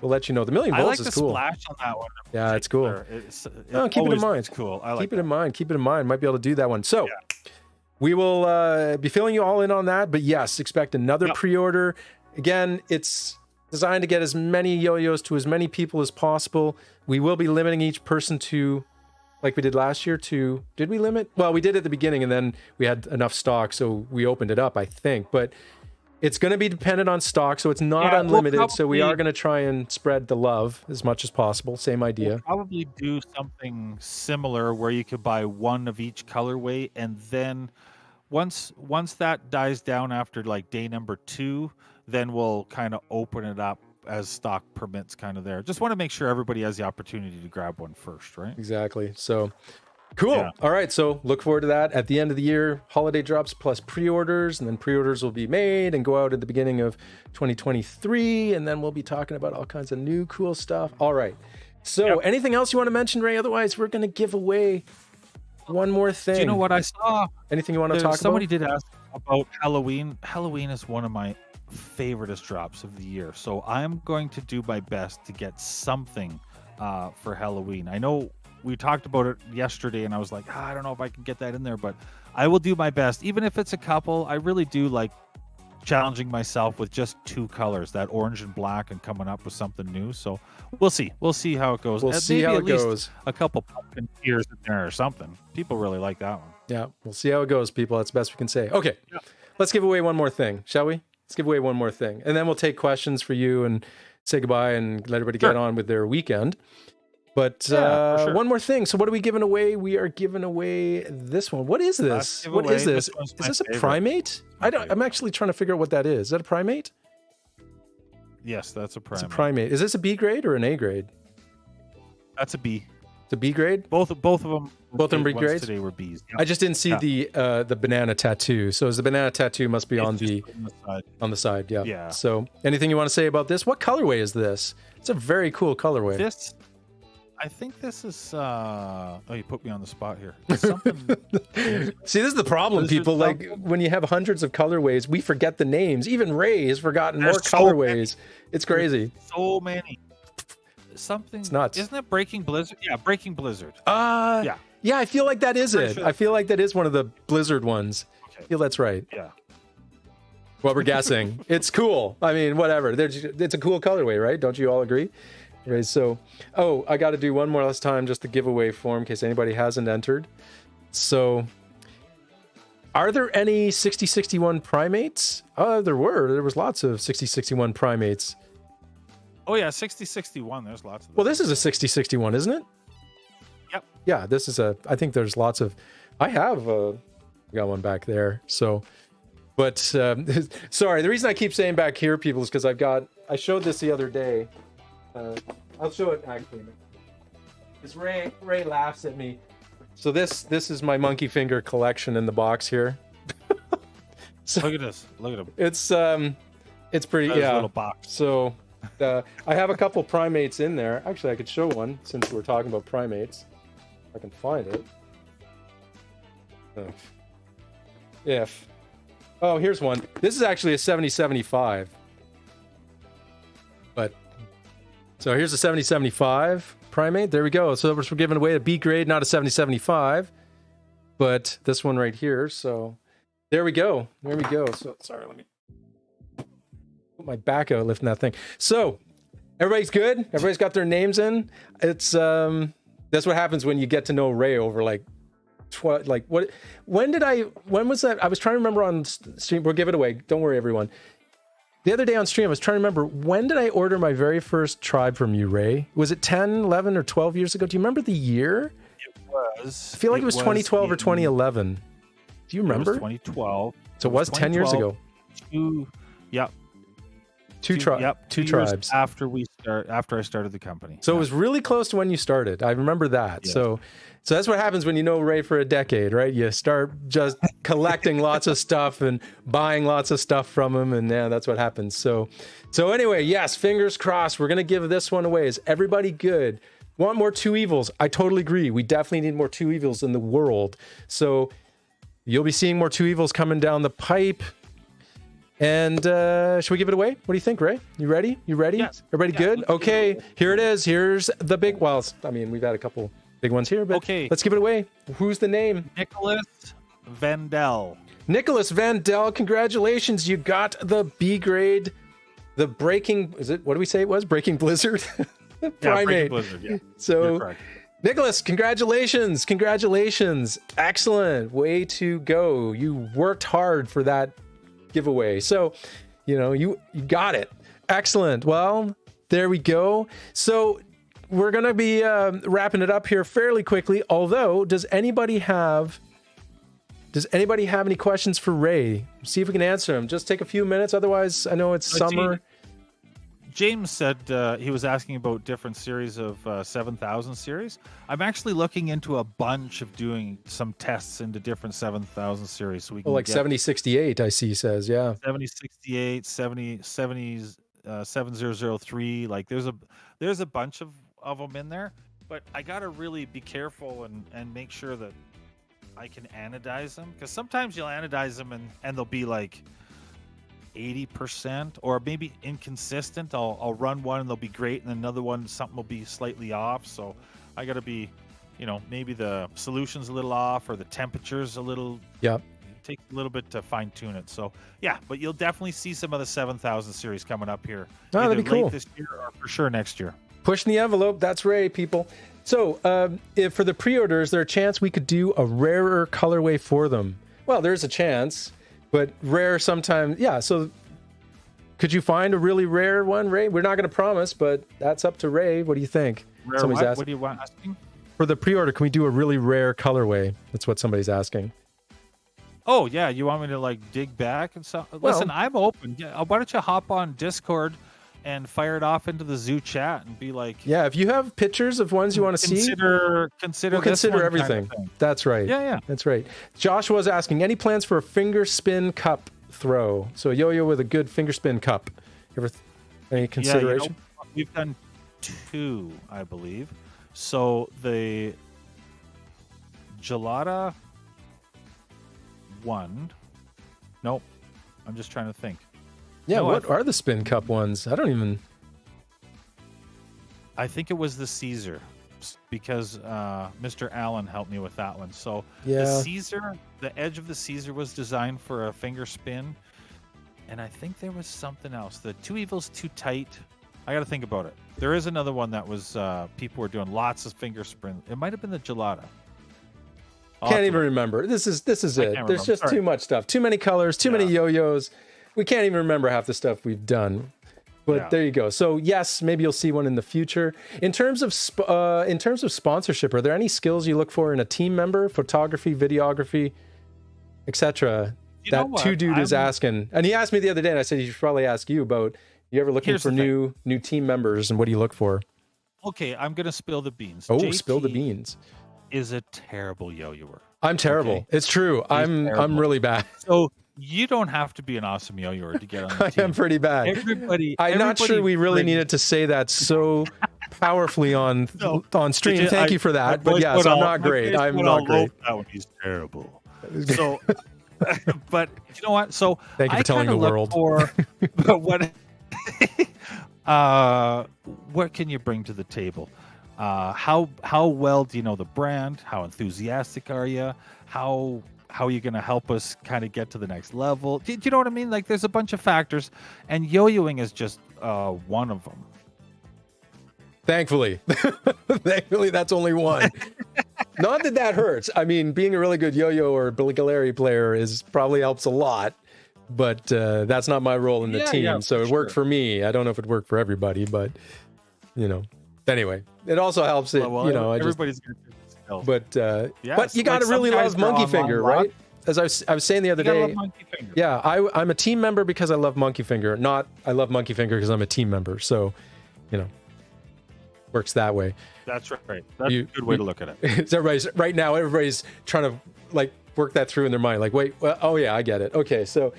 We'll let you know. The 1,000,000 volts is cool. I like the splash on that one. Yeah, it's cool. Keep it in mind. It's cool. Keep it in mind. Keep it in mind. Might be able to do that one. So we will be filling you all in on that. But yes, expect another pre-order. Again, it's designed to get as many yo-yos to as many people as possible. We will be limiting each person to, like we did last year, did we limit? Well, we did at the beginning, and then we had enough stock, so we opened it up, I think. But it's going to be dependent on stock, so it's not unlimited. So we are going to try and spread the love as much as possible. Same idea. We'll probably do something similar where you could buy one of each colorway, and then once that dies down after like day number 2, then we'll kind of open it up as stock permits kind of there. Just want to make sure everybody has the opportunity to grab one first, right? Exactly. So cool. All right. So look forward to that at the end of the year. Holiday drops plus pre-orders, and then pre-orders will be made and go out at the beginning of 2023. And then we'll be talking about all kinds of new cool stuff. All right. So anything else you want to mention, Ray? Otherwise, we're going to give away one more thing. Do you know what I saw? Anything you want to talk about? Somebody did ask about Halloween. Halloween is one of my favoriteest drops of the year. So I'm going to do my best to get something for Halloween. I know we talked about it yesterday, and I was like, I don't know if I can get that in there, but I will do my best. Even if it's a couple, I really do like challenging myself with just 2 colors, that orange and black, and coming up with something new. So we'll see. We'll see how it goes. We'll see how it goes. A couple pumpkin tears in there or something. People really like that one. Yeah, we'll see how it goes, people. That's the best we can say. Okay, let's give away one more thing, shall we? Let's give away one more thing. And then we'll take questions for you and say goodbye and let everybody get on with their weekend. But one more thing. So what are we giving away? We are giving away this one. What is this? What is this? Is this a primate? I'm actually trying to figure out what that is. Is that a primate? Yes, that's a primate. It's a primate. Is this a B grade or an A grade? That's a B. It's a B grade? Both of them. Both of them B grades? Today were Bs. Yep. I just didn't see the banana tattoo. So the banana tattoo must be on the side. Yeah. Yeah. So anything you want to say about this? What colorway is this? It's a very cool colorway. I think this is you put me on the spot here. Something See, this is the problem, people. Like when you have hundreds of colorways, we forget the names. Even Ray has forgotten more colorways. It's crazy. So many. Something. It's nuts. Isn't it Breaking Blizzard? Yeah, Breaking Blizzard. Yeah, I feel like that is it. Sure. I feel like that is one of the Blizzard ones. Okay. I feel that's right. Yeah. Well, we're guessing. It's cool. I mean, whatever. It's a cool colorway, right? Don't you all agree? Right, so, I got to do one more last time just the giveaway form in case anybody hasn't entered. So, are there any 6061 primates? There was lots of 6061 primates. Oh yeah, 6061. There's lots of them. Well, this is a 6061, isn't it? Yep. Yeah, this is I think there's lots of. I have got one back there. So, but sorry, the reason I keep saying back here, people, is because I showed this the other day. I'll show it actually. Because Ray laughs at me. So this is my MonkeyfingeR collection in the box here. So, look at this. Look at him. It's pretty. Little box. So. I have a couple primates in there. Actually, I could show one since we're talking about primates. I can find it. If. Oh, here's one. This is actually a 7075. But, so here's a 7075 primate. There we go. So we're giving away a B grade, not a 7075. But this one right here. So there we go. There we go. So, sorry, let me put my back out lifting that thing. So, everybody's good? Everybody's got their names in? It's, that's what happens when you get to know Ray over like when was that? I was trying to remember on stream. We'll give it away. Don't worry, everyone. The other day on stream, I was trying to remember, when did I order my very first tribe from you, Ray? Was it 10, 11, or 12 years ago? Do you remember the year? It was. I feel like it was 2012 or 2011. Do you remember? It was 2012. So it was 10 years ago. Two tribes after I started the company. So it was really close to when you started. I remember that. Yeah. So that's what happens when you know Ray for a decade, right? You start just collecting lots of stuff and buying lots of stuff from him, and yeah, that's what happens. So anyway, yes, fingers crossed. We're gonna give this one away. Is everybody good? Want more Two Evils? I totally agree. We definitely need more Two Evils in the world. So you'll be seeing more Two Evils coming down the pipe. And should we give it away? What do you think, Ray? You ready? Yes. Everybody good? Okay, here it is. Here's the big, well, I mean, we've had a couple big ones here, but okay, let's give it away. Who's the name? Nicholas Vandell. Nicholas Vandell, congratulations. You got the B grade, the Breaking, is it, what do we say it was? Breaking Blizzard? Primate. Breaking Blizzard, yeah. So, Nicholas, congratulations. Excellent. Way to go. You worked hard for that giveaway. So, you got it. Excellent. Well, there we go. So we're going to be wrapping it up here fairly quickly. Although, does anybody have any questions for Ray? See if we can answer them. Just take a few minutes. Otherwise, I know it's summer. James said he was asking about different series of 7,000 series. I'm actually looking into a bunch of doing some tests into different 7,000 series. So we can 7068, I see, says, yeah. 7068, 7003. Like there's a bunch of them in there. But I got to really be careful and make sure that I can anodize them. Because sometimes you'll anodize them and they'll be like 80% or maybe inconsistent. I'll run one and they'll be great, and another one something will be slightly off. So I got to be, maybe the solution's a little off or the temperature's a little. Yeah. It takes a little bit to fine tune it. So yeah, but you'll definitely see some of the 7,000 series coming up here. Oh, that'd be cool. Late this year or for sure next year. Pushing the envelope. That's Ray, people. So if for the pre-orders, there's a chance we could do a rarer colorway for them. Well, there's a chance. But rare sometimes, yeah. So could you find a really rare one, Ray? We're not going to promise, but that's up to Ray. What do you think? Rare somebody's asking. What do you want asking? For the pre-order, can we do a really rare colorway? That's what somebody's asking. Oh, yeah. You want me to dig back and stuff? Listen, I'm open. Yeah, why don't you hop on Discord and fire it off into the zoo chat and be like, yeah, if you have pictures of ones you want to see, we'll consider everything. Kind of That's right. Yeah. That's right. Josh was asking, any plans for a finger spin cup throw? So a yo-yo with a good finger spin cup. Any consideration? Yeah, we've done 2, I believe. So the Gelada 1. Nope. I'm just trying to think. Yeah, what are the spin cup ones? I think it was the Caesar, because Mr. Allen helped me with that one. So yeah. The Caesar, the edge of the Caesar was designed for a finger spin, and I think there was something else. The Two Evils Too Tight. I got to think about it. There is another one that was people were doing lots of finger spin. It might have been the Gelada. Can't even remember. This is it. There's just too much stuff. Too many colors. Too many yo-yos. We can't even remember half the stuff we've done. But there you go. So yes, maybe you'll see one in the future. In terms of sponsorship, are there any skills you look for in a team member? Photography, videography, etc. That two dude is asking, and he asked me the other day, and I said he should probably ask you about. You ever looking for new team members, and what do you look for? Okay, I'm gonna spill the beans. Oh, spill the beans. Is a terrible yo-yoer. I'm terrible. Okay? It's true. I'm really bad. So you don't have to be an awesome yo-yoer to get on the team. I am pretty bad. I'm not sure we really needed to say that so powerfully on stream. Thank you for that. But yes, I'm not great. I'm not great. That one, he's terrible. So, but you know what? So thank you for telling the world. What can you bring to the table? How well do you know the brand? How enthusiastic are you? How are you going to help us kind of get to the next level? Do you know what I mean? Like, there's a bunch of factors, and yo-yoing is just one of them. Thankfully, that's only one. Not that hurts. I mean, being a really good yo-yo or Bulgari player probably helps a lot, but that's not my role in the team. Yeah, so it worked for me. I don't know if it worked for everybody, but anyway, it also helps. Everybody's going to do this. But you got to really love MonkeyfingeR, right? As I was saying the other day, yeah, I'm a team member because I love MonkeyfingeR. Not I love MonkeyfingeR because I'm a team member. So, works that way. That's right. That's a good way to look at it. Everybody's trying to work that through in their mind. Like, wait, well, oh yeah, I get it. Okay, so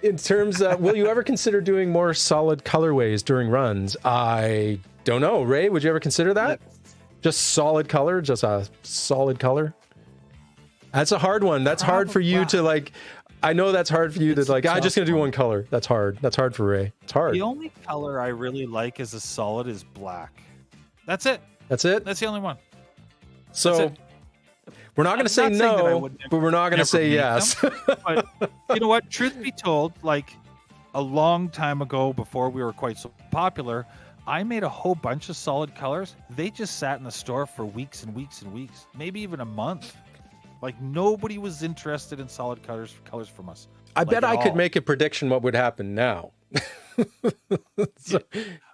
in terms of, will you ever consider doing more solid colorways during runs? I don't know. Ray, would you ever consider that? Just solid color, just a solid color? That's a hard one. That's hard for you to I know that's hard for you to I'm just going to do one color. That's hard. That's hard for Ray. It's hard. The only color I really like as a solid is black. That's it. That's it? That's the only one. So we're not going to say no, but we're not going to say yes. But you know what? Truth be told, a long time ago, before we were quite so popular, I made a whole bunch of solid colors. They just sat in the store for weeks and weeks and weeks, maybe even a month. Nobody was interested in solid colors from us. I bet I could make a prediction what would happen now.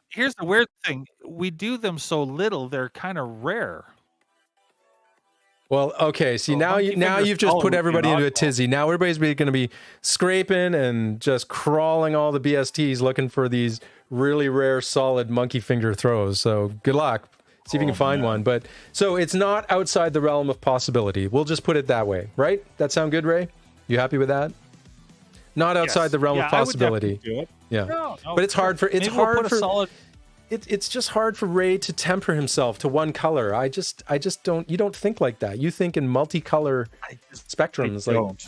Here's the weird thing. We do them so little, they're kind of rare. Well, okay. See, now you've just put everybody into a tizzy. Now everybody's going to be scraping and just crawling all the BSTs looking for these really rare, solid MonkeyfingeR throws. So good luck. See if you can find one. But so it's not outside the realm of possibility. We'll just put it that way, right? That sound good, Ray? You happy with that? Not outside the realm of possibility. I would do it. Yeah. No, but it's hard for it's just hard for Ray to temper himself to one color. I just don't. You don't think like that. You think in multicolor spectrums.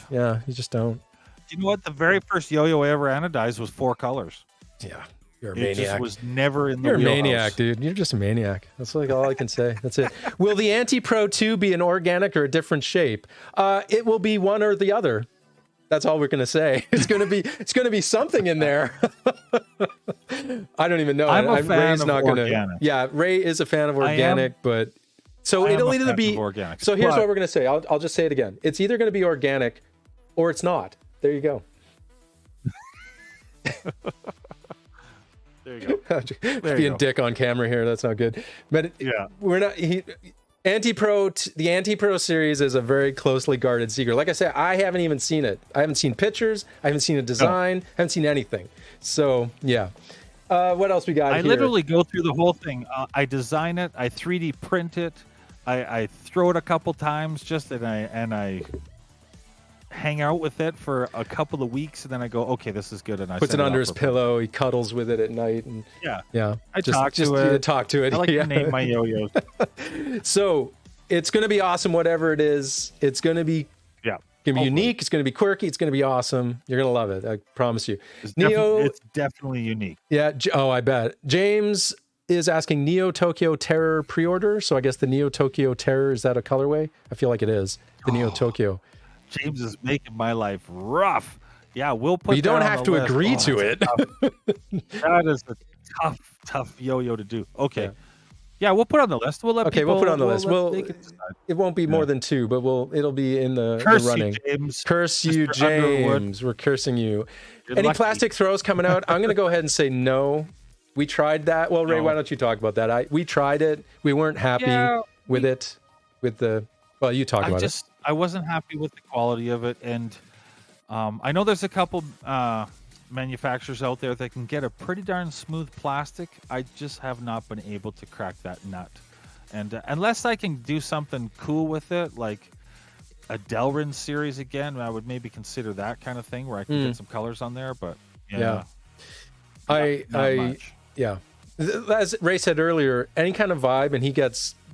Yeah, you just don't. You know what? The very first yo-yo I ever anodized was 4 colors. Yeah. You're a maniac. It just was never in the You're a maniac, dude. You're just a maniac. That's all I can say. That's it. Will the Anti-Pro 2 be an organic or a different shape? It will be one or the other. That's all we're going to say. It's going to be something in there. I don't even know. I'm a fan Ray's of not organic. Yeah, Ray is a fan of organic, but so it'll either be organic. So here's what we're going to say. I'll just say it again. It's either going to be organic or it's not. There you go. There you go. Being dick on camera here. That's not good. But we're not. The Anti-Pro series is a very closely guarded secret. Like I said, I haven't even seen it. I haven't seen pictures. I haven't seen a design. I haven't seen anything. So yeah. What else we got here? I literally go through the whole thing. I design it. I 3D print it. I throw it a couple times and I hang out with it for a couple of weeks, and then I go, okay, this is good, and I puts it under his pillow. He cuddles with it at night, and I talk to it. Talk to it. I like to name my yo-yos. So it's going to be awesome, whatever it is. It's going to be unique. It's going to be quirky. It's going to be awesome. You're going to love it. I promise you. It's definitely unique. Yeah. Oh, I bet. James is asking Neo Tokyo Terror pre-order. So I guess the Neo Tokyo Terror, is that a colorway? I feel like it is. The Neo Tokyo. James is making my life rough. Yeah, we'll put. But you don't have to agree to it. That is a tough yo-yo to do. Okay, yeah, we'll put it on the list. We'll put it on the list. It won't be more than 2, but it'll be in the running. Curse you, James. We're cursing you. Any plastic throws coming out? I'm going to go ahead and say no. We tried that. Well, Ray, why don't you talk about that? We tried it. We weren't happy with it. Well, you talk about it. I wasn't happy with the quality of it, and I know there's a couple manufacturers out there that can get a pretty darn smooth plastic. I just have not been able to crack that nut, and unless I can do something cool with it, like a Delrin series again, I would maybe consider that kind of thing where I can get some colors on there. But not much. As Ray said earlier, any kind of vibe, and he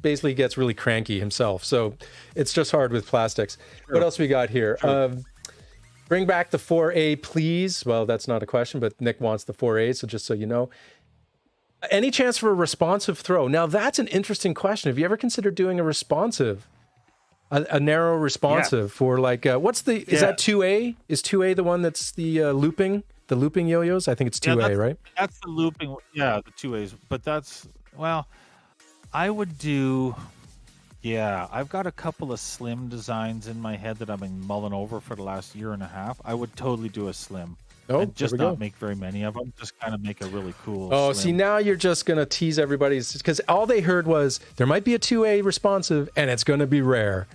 basically gets really cranky himself. So it's just hard with plastics. Sure. What else we got here? Sure. Bring back the 4A, please. Well, that's not a question, but Nick wants the 4A, so just so you know. Any chance for a responsive throw? Now, that's an interesting question. Have you ever considered doing a responsive, a narrow responsive for like, is that 2A? Is 2A the one that's the looping yo-yos? I think it's 2A, right? That's the looping, the 2As. But I would do... Yeah, I've got a couple of slim designs in my head that I've been mulling over for the last year and a half. I would totally do a slim. Oh, and just not make very many of them. Just kind of make a really cool. Oh, slim. See, now you're just going to tease everybody's, because all they heard was there might be a 2A responsive and it's going to be rare.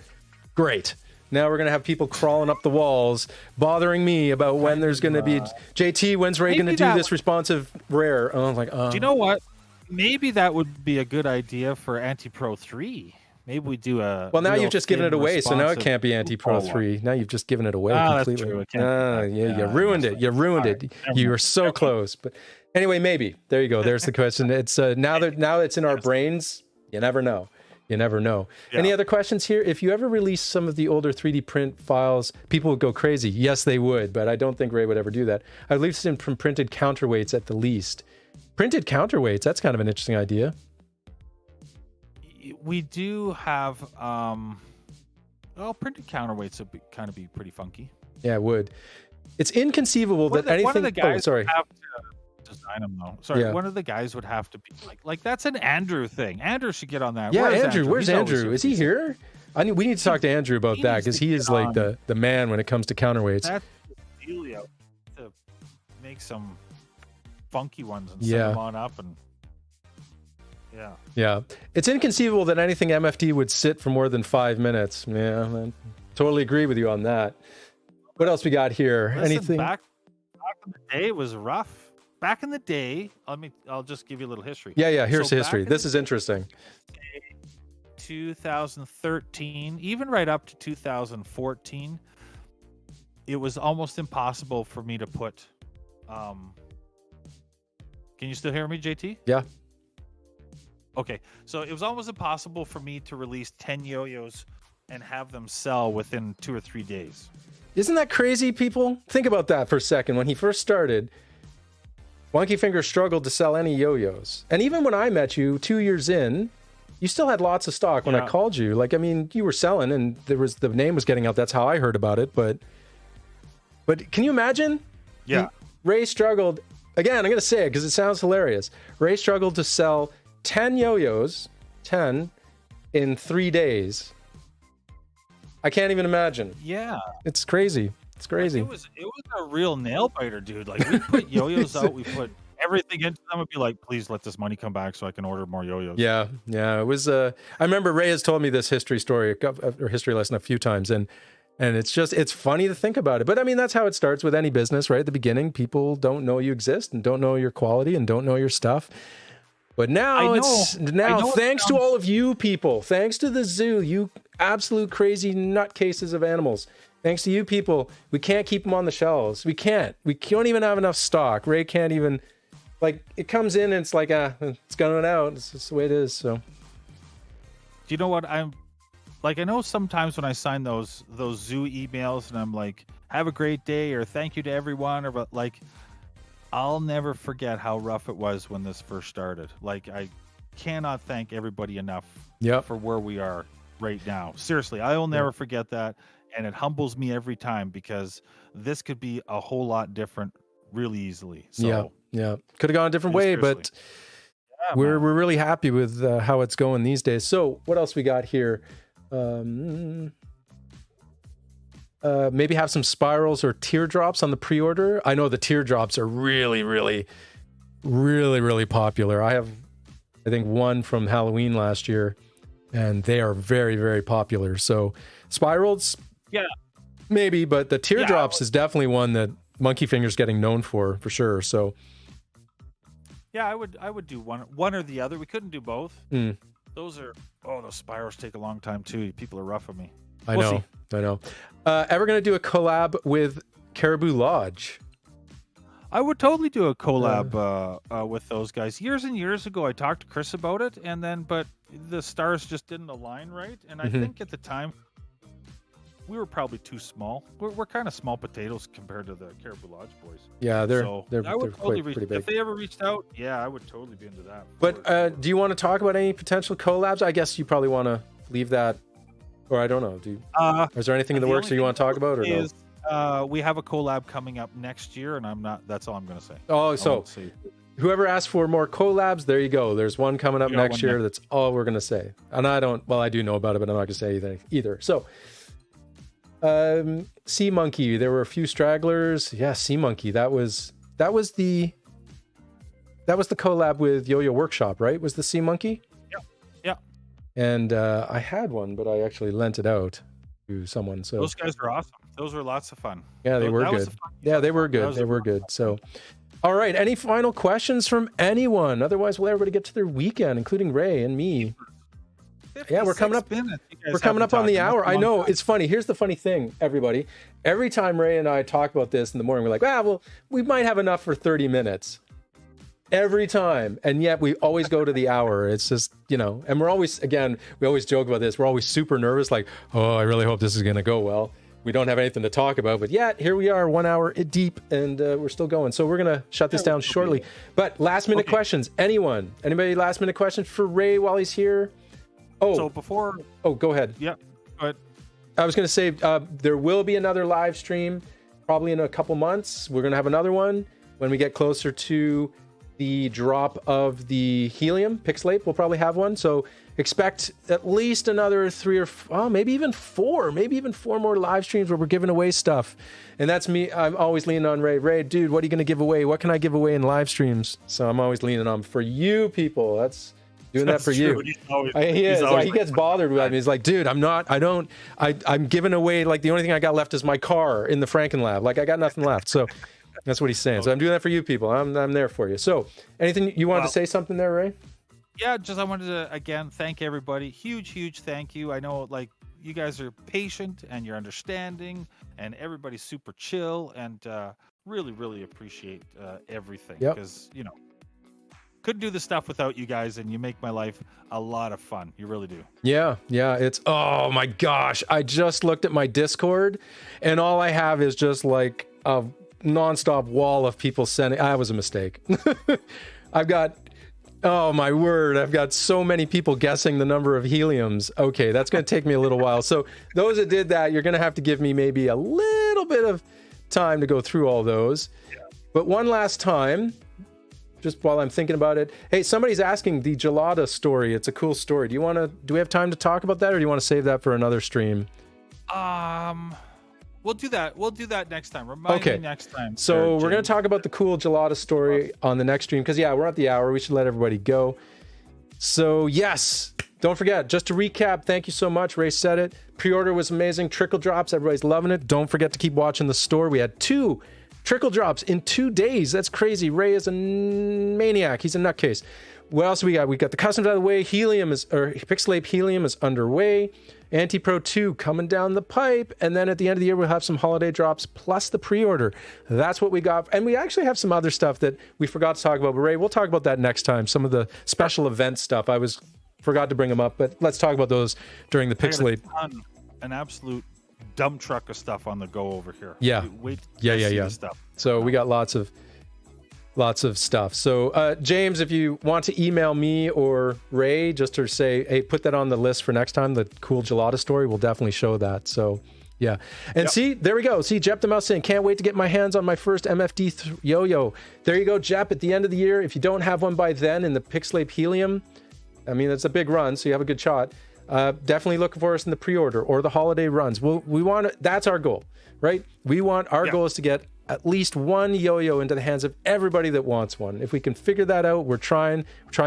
Great. Now we're going to have people crawling up the walls, bothering me about when there's going to be, JT, when's Ray going to do this responsive rare? Oh, I was like, do you know what? Maybe that would be a good idea for Anti-Pro 3. Maybe we do a... Well, now you've just given it away, so now it can't be Anti-Pro 3. Now you've just given it away completely. That's true. You ruined it. You ruined it. You were so close. But anyway, maybe. There you go. There's the question. It's now it's in our brains. You never know. You never know. Yeah. Any other questions here? If you ever release some of the older 3D print files, people would go crazy. Yes, they would, but I don't think Ray would ever do that. I believe it's in printed counterweights at the least. Printed counterweights, that's kind of an interesting idea. We do have printed counterweights would kind of be pretty funky. Yeah, it would. It's inconceivable that anything... One of the guys would have to design them, though. One of the guys would have to be like that's an Andrew thing. Andrew should get on that. Yeah, Andrew. Where's Andrew? Is he here? We need to talk to Andrew about that, because he is like the man when it comes to counterweights. That's the dealio to make some funky ones and set them on up and... Yeah. It's inconceivable that anything MFD would sit for more than 5 minutes. Yeah, I totally agree with you on that. What else we got here? Listen, anything? Back in the day, it was rough. Back in the day, I'll just give you a little history. Yeah. Here's history. This is interesting. 2013, even right up to 2014, it was almost impossible for me to put. Can you still hear me, JT? Yeah. Okay, so it was almost impossible for me to release 10 yo-yos and have them sell within 2 or 3 days. Isn't that crazy, people? Think about that for a second. When he first started, MonkeyfingeR struggled to sell any yo-yos. And even when I met you 2 years in, you still had lots of stock when I called you. You were selling and the name was getting out. That's how I heard about it. But can you imagine? Yeah. Ray struggled. Again, I'm going to say it because it sounds hilarious. Ray struggled to sell 10 yo-yos, 10 in 3 days. I can't even imagine. Yeah. It's crazy. It's crazy. It was a real nail biter, dude. We put yo-yos out, we put everything into them and be like, please let this money come back so I can order more yo-yos. Yeah. It was I remember Ray has told me this history lesson a few times, and it's funny to think about it. But that's how it starts with any business, right? At the beginning, people don't know you exist and don't know your quality and don't know your stuff. But now thanks to all of you people, thanks to the zoo, you absolute crazy nutcases of animals. Thanks to you people, we can't keep them on the shelves. We can't. We don't even have enough stock. Ray can't even, it comes in and it's like, it's going out. It's just the way it is. So, do you know what? I know sometimes when I sign those zoo emails and I'm like, have a great day or thank you to everyone, or I'll never forget how rough it was when this first started. I cannot thank everybody enough for where we are right now. Seriously, I will never forget that. And it humbles me every time because this could be a whole lot different really easily. So, yeah. Could have gone a different way, but we're really happy with how it's going these days. So what else we got here? Maybe have some spirals or teardrops on the pre-order. I know the teardrops are really, really, really, really popular. I have, I think, one from Halloween last year, and they are very, very popular. So spirals, maybe, but the teardrops is definitely one that MonkeyfingeR's getting known for sure. So I would do one or the other. We couldn't do both. Those spirals take a long time too. People are rough on me. I know. Ever going to do a collab with Caribou Lodge? I would totally do a collab with those guys. Years and years ago, I talked to Chris about it, but the stars just didn't align right. And I think at the time, we were probably too small. We're kind of small potatoes compared to the Caribou Lodge boys. Yeah, they're totally pretty big. If they ever reached out, yeah, I would totally be into that. But do you want to talk about any potential collabs? I guess you probably want to leave that, or I don't know. Is there anything in the works that you want to talk about, or no? We have a collab coming up next year, and that's all I'm going to say. Oh, so whoever asked for more collabs, there you go. There's one coming up next year. That's all we're going to say. And I do know about it, but I'm not going to say anything either. So, Sea Monkey, there were a few stragglers. Yeah, Sea Monkey. That was the collab with Yo-Yo Workshop, right? Was the Sea Monkey? Yeah. And I had one, but I actually lent it out to someone. So those guys were awesome. Those were lots of fun. Yeah, they were good. Yeah, they were good. They were good. So, all right. Any final questions from anyone? Otherwise, we'll let everybody get to their weekend, including Ray and me. Yeah, we're coming up. We're coming up on the hour. I know. It's funny. Here's the funny thing, everybody. Every time Ray and I talk about this in the morning, we're like, well, we might have enough for 30 minutes. Every time. And yet we always go to the hour. It's just, and we're always, again, we always joke about this. We're always super nervous, like, oh, I really hope this is going to go well. We don't have anything to talk about, but yet here we are 1 hour deep and we're still going. So we're going to shut this down shortly. But last minute questions. Anybody last minute questions for Ray while he's here? Oh, go ahead. Yeah, go ahead. I was going to say there will be another live stream probably in a couple months. We're going to have another one when we get closer to the drop of the helium pixelate. We'll probably have one. So expect at least another 3 or maybe even 4 more live streams where we're giving away stuff. And that's me. I'm always leaning on Ray. Ray, dude, what are you going to give away? What can I give away in live streams? So I'm always leaning on for you people. That's doing that for true. you. He gets bothered with me. He's like, dude, I'm giving away, like, the only thing I got left is my car in the Franken lab. Like, I got nothing left. So that's what he's saying. So I'm doing that for you people. I'm there for you. So anything you wanted to say something there, Ray? Yeah, I wanted to, again, thank everybody. Huge thank you. I know, like, you guys are patient and you're understanding and everybody's super chill and really appreciate everything. Because, couldn't do this stuff without you guys, and you make my life a lot of fun. You really do. Yeah. It's, oh my gosh. I just looked at my Discord and all I have is just like a nonstop wall of people sending. That was a mistake. I've got, oh my word, I've got so many people guessing the number of heliums. Okay, that's going to take me a little while. So those that did that, you're going to have to give me maybe a little bit of time to go through all those. Yeah. But one last time, just while I'm thinking about it. Hey, somebody's asking the gelada story. It's a cool story. Do we have time to talk about that, or do you want to save that for another stream? We'll do that. We'll do that next time. Remind me next time. So we're going to talk about the cool gelada story on the next stream because, we're at the hour. We should let everybody go. So, yes, don't forget, just to recap, thank you so much. Ray said it. Pre-order was amazing. Trickle drops. Everybody's loving it. Don't forget to keep watching the store. We had 2 trickle drops in 2 days. That's crazy. Ray is a maniac. He's a nutcase. What else we got? We got the customs out of the way. Pixelape Helium is underway. Anti-Pro 2 coming down the pipe. And then at the end of the year, we'll have some holiday drops plus the pre-order. That's what we got. And we actually have some other stuff that we forgot to talk about. But Ray, we'll talk about that next time. Some of the special event stuff. Forgot to bring them up, but let's talk about those during the Pixelape. An absolute dump truck of stuff on the go over here. Yeah. Yeah. Stuff. So we got lots of stuff. So James, if you want to email me or Ray just to say, hey, put that on the list for next time, the cool gelada story, we'll definitely show that. So yeah. And see, there we go. See, Jep the Mouse saying, can't wait to get my hands on my first MFD yo-yo. There you go, Jep. At the end of the year, if you don't have one by then in the Pixelape Helium, I mean, it's a big run, so you have a good shot. Definitely look for us in the pre-order or the holiday runs. We want that's our goal, right? We want our goal is to get at least one yo-yo into the hands of everybody that wants one. If we can figure that out, we're trying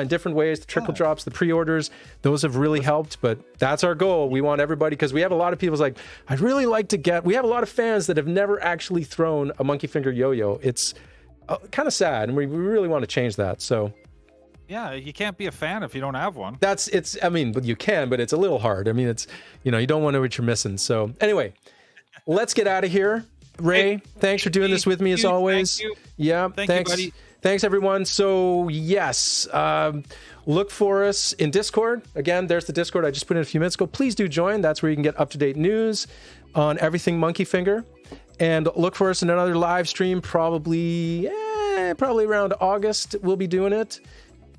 different ways. The trickle drops, the pre-orders, those have really helped, but that's our goal. We want everybody, because we have a lot of people like, I'd really like to get, we have a lot of fans that have never actually thrown a MonkeyfingeR yo-yo. It's kind of sad, and we really want to change that. So yeah, you can't be a fan if you don't have one. I mean, but you can, but it's a little hard. I mean, it's, you don't want to know what you're missing. So anyway, let's get out of here. Ray, thanks for doing this with me as always. Thank you. Yeah, Thank thanks. you, buddy. Thanks, everyone. So, yes, look for us in Discord. Again, there's the Discord I just put in a few minutes ago. Please do join. That's where you can get up-to-date news on everything MonkeyfingeR. And look for us in another live stream, probably around August. We'll be doing it.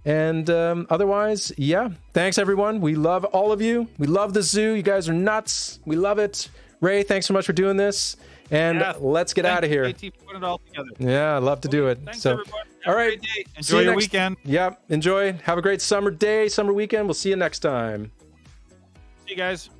And otherwise, yeah, thanks, everyone. We love all of you. We love the zoo. You guys are nuts. We love it. Ray, thanks so much for doing this. And let's get out of here. JT for putting it all together. Yeah, I'd love to do it. Thanks, so, everyone. all right. Have a great day. Enjoy your weekend. Yeah, enjoy. Have a great summer day, summer weekend. We'll see you next time. See you guys.